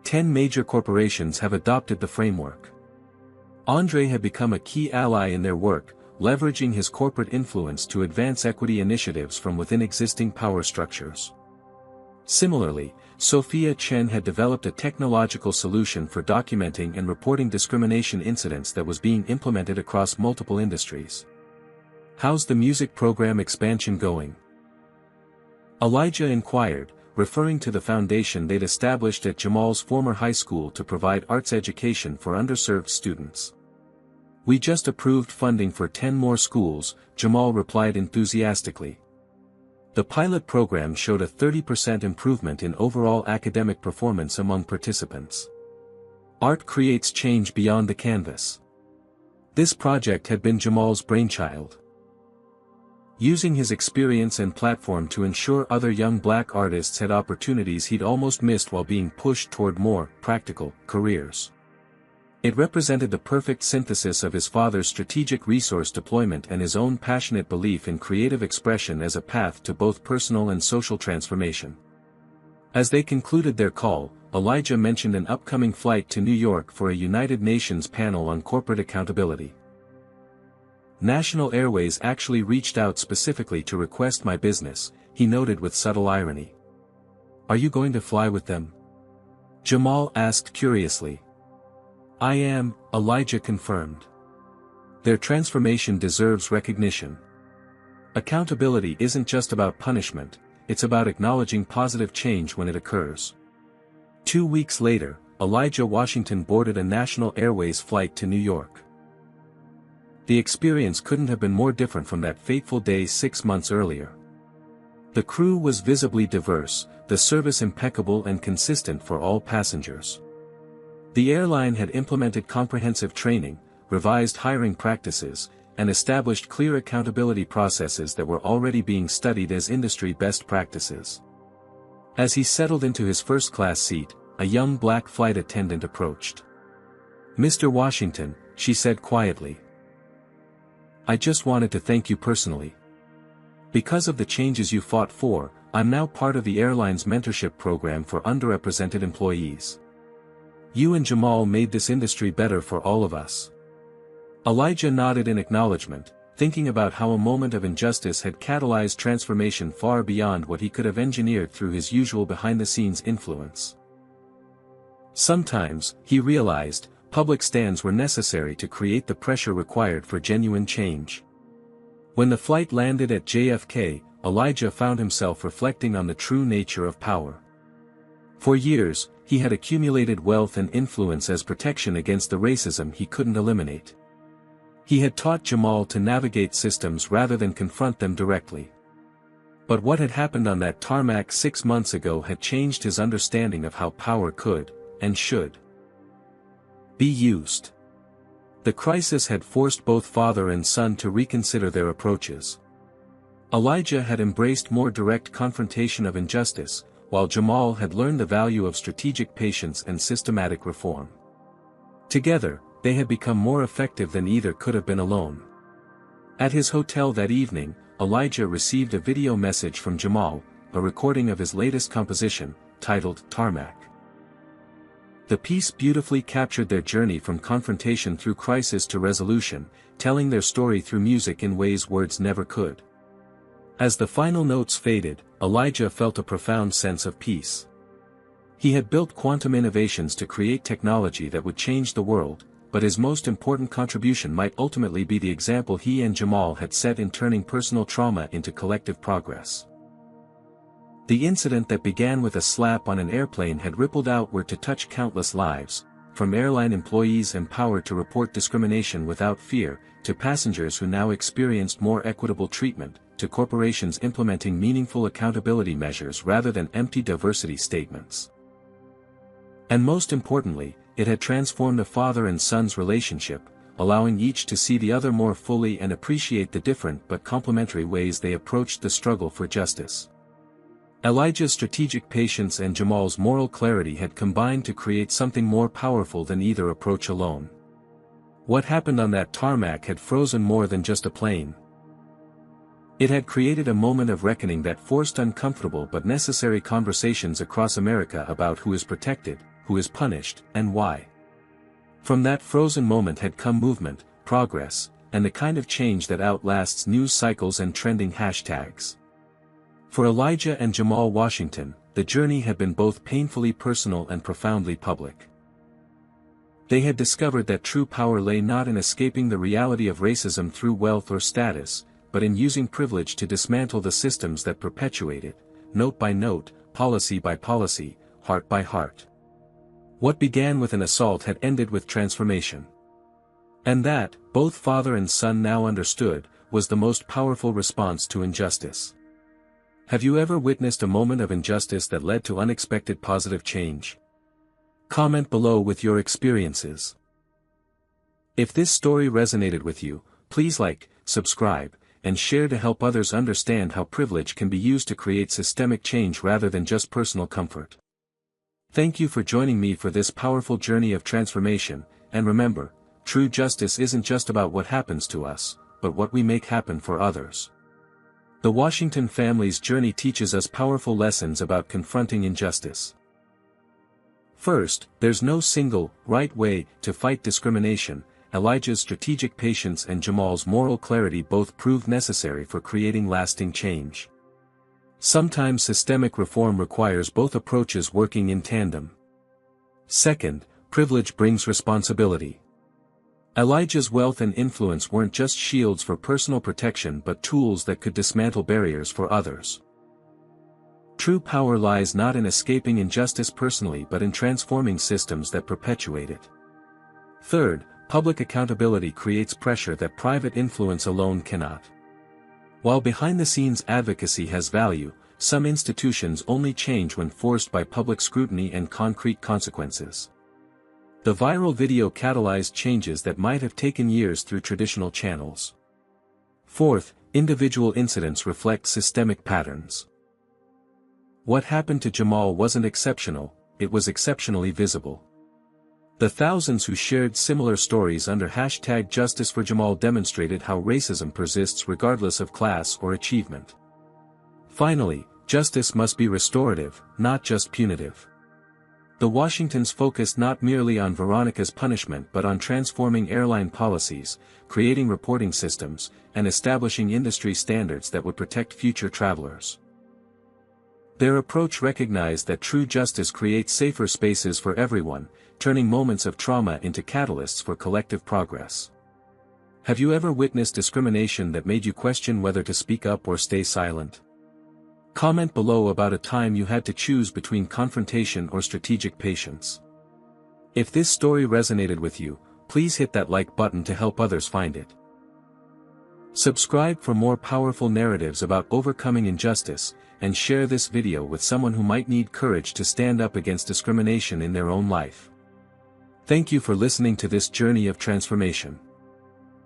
10 major corporations have adopted the framework. Andre had become a key ally in their work, leveraging his corporate influence to advance equity initiatives from within existing power structures. Similarly, Sophia Chen had developed a technological solution for documenting and reporting discrimination incidents that was being implemented across multiple industries. How's the music program expansion going? Elijah inquired, referring to the foundation they'd established at Jamal's former high school to provide arts education for underserved students. We just approved funding for 10 more schools, Jamal replied enthusiastically. The pilot program showed a 30% improvement in overall academic performance among participants. Art creates change beyond the canvas. This project had been Jamal's brainchild. Using his experience and platform to ensure other young black artists had opportunities he'd almost missed while being pushed toward more practical careers. It represented the perfect synthesis of his father's strategic resource deployment and his own passionate belief in creative expression as a path to both personal and social transformation. As they concluded their call, Elijah mentioned an upcoming flight to New York for a United Nations panel on corporate accountability. National Airways actually reached out specifically to request my business, he noted with subtle irony. Are you going to fly with them? Jamal asked curiously. I am, Elijah confirmed. Their transformation deserves recognition. Accountability isn't just about punishment, it's about acknowledging positive change when it occurs. 2 weeks later, Elijah Washington boarded a National Airways flight to New York. The experience couldn't have been more different from that fateful day 6 months earlier. The crew was visibly diverse, the service impeccable and consistent for all passengers. The airline had implemented comprehensive training, revised hiring practices, and established clear accountability processes that were already being studied as industry best practices. As he settled into his first-class seat, a young black flight attendant approached. Mr. Washington, she said quietly. I just wanted to thank you personally. Because of the changes you fought for, I'm now part of the airline's mentorship program for underrepresented employees. You and Jamal made this industry better for all of us. Elijah nodded in acknowledgement, thinking about how a moment of injustice had catalyzed transformation far beyond what he could have engineered through his usual behind-the-scenes influence. Sometimes, he realized, public stands were necessary to create the pressure required for genuine change. When the flight landed at JFK, Elijah found himself reflecting on the true nature of power. For years, he had accumulated wealth and influence as protection against the racism he couldn't eliminate. He had taught Jamal to navigate systems rather than confront them directly. But what had happened on that tarmac 6 months ago had changed his understanding of how power could, and should, be used. The crisis had forced both father and son to reconsider their approaches. Elijah had embraced more direct confrontation of injustice, while Jamal had learned the value of strategic patience and systematic reform. Together, they had become more effective than either could have been alone. At his hotel that evening, Elijah received a video message from Jamal, a recording of his latest composition, titled Tarmac. The piece beautifully captured their journey from confrontation through crisis to resolution, telling their story through music in ways words never could. As the final notes faded, Elijah felt a profound sense of peace. He had built quantum innovations to create technology that would change the world, but his most important contribution might ultimately be the example he and Jamal had set in turning personal trauma into collective progress. The incident that began with a slap on an airplane had rippled outward to touch countless lives, from airline employees empowered to report discrimination without fear, to passengers who now experienced more equitable treatment, to corporations implementing meaningful accountability measures rather than empty diversity statements. And most importantly, it had transformed a father and son's relationship, allowing each to see the other more fully and appreciate the different but complementary ways they approached the struggle for justice. Elijah's strategic patience and Jamal's moral clarity had combined to create something more powerful than either approach alone. What happened on that tarmac had frozen more than just a plane. It had created a moment of reckoning that forced uncomfortable but necessary conversations across America about who is protected, who is punished, and why. From that frozen moment had come movement, progress, and the kind of change that outlasts news cycles and trending hashtags. For Elijah and Jamal Washington, the journey had been both painfully personal and profoundly public. They had discovered that true power lay not in escaping the reality of racism through wealth or status, but in using privilege to dismantle the systems that perpetuate it, note by note, policy by policy, heart by heart. What began with an assault had ended with transformation. And that, both father and son now understood, was the most powerful response to injustice. Have you ever witnessed a moment of injustice that led to unexpected positive change? Comment below with your experiences. If this story resonated with you, please like, subscribe, and share to help others understand how privilege can be used to create systemic change rather than just personal comfort. Thank you for joining me for this powerful journey of transformation, and remember, true justice isn't just about what happens to us, but what we make happen for others. The Washington family's journey teaches us powerful lessons about confronting injustice. First, there's no single, right way to fight discrimination. Elijah's strategic patience and Jamal's moral clarity both proved necessary for creating lasting change. Sometimes systemic reform requires both approaches working in tandem. Second, privilege brings responsibility. Elijah's wealth and influence weren't just shields for personal protection but tools that could dismantle barriers for others. True power lies not in escaping injustice personally but in transforming systems that perpetuate it. Third, public accountability creates pressure that private influence alone cannot. While behind-the-scenes advocacy has value, some institutions only change when forced by public scrutiny and concrete consequences. The viral video catalyzed changes that might have taken years through traditional channels. Fourth, individual incidents reflect systemic patterns. What happened to Jamal wasn't exceptional, it was exceptionally visible. The thousands who shared similar stories under hashtag Justice for Jamal demonstrated how racism persists regardless of class or achievement. Finally, justice must be restorative, not just punitive. The Washingtons focused not merely on Veronica's punishment but on transforming airline policies, creating reporting systems, and establishing industry standards that would protect future travelers. Their approach recognized that true justice creates safer spaces for everyone, turning moments of trauma into catalysts for collective progress. Have you ever witnessed discrimination that made you question whether to speak up or stay silent? Comment below about a time you had to choose between confrontation or strategic patience. If this story resonated with you, please hit that like button to help others find it. Subscribe for more powerful narratives about overcoming injustice, and share this video with someone who might need courage to stand up against discrimination in their own life. Thank you for listening to this journey of transformation.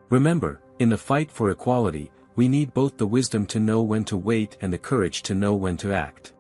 Remember, in the fight for equality, we need both the wisdom to know when to wait and the courage to know when to act.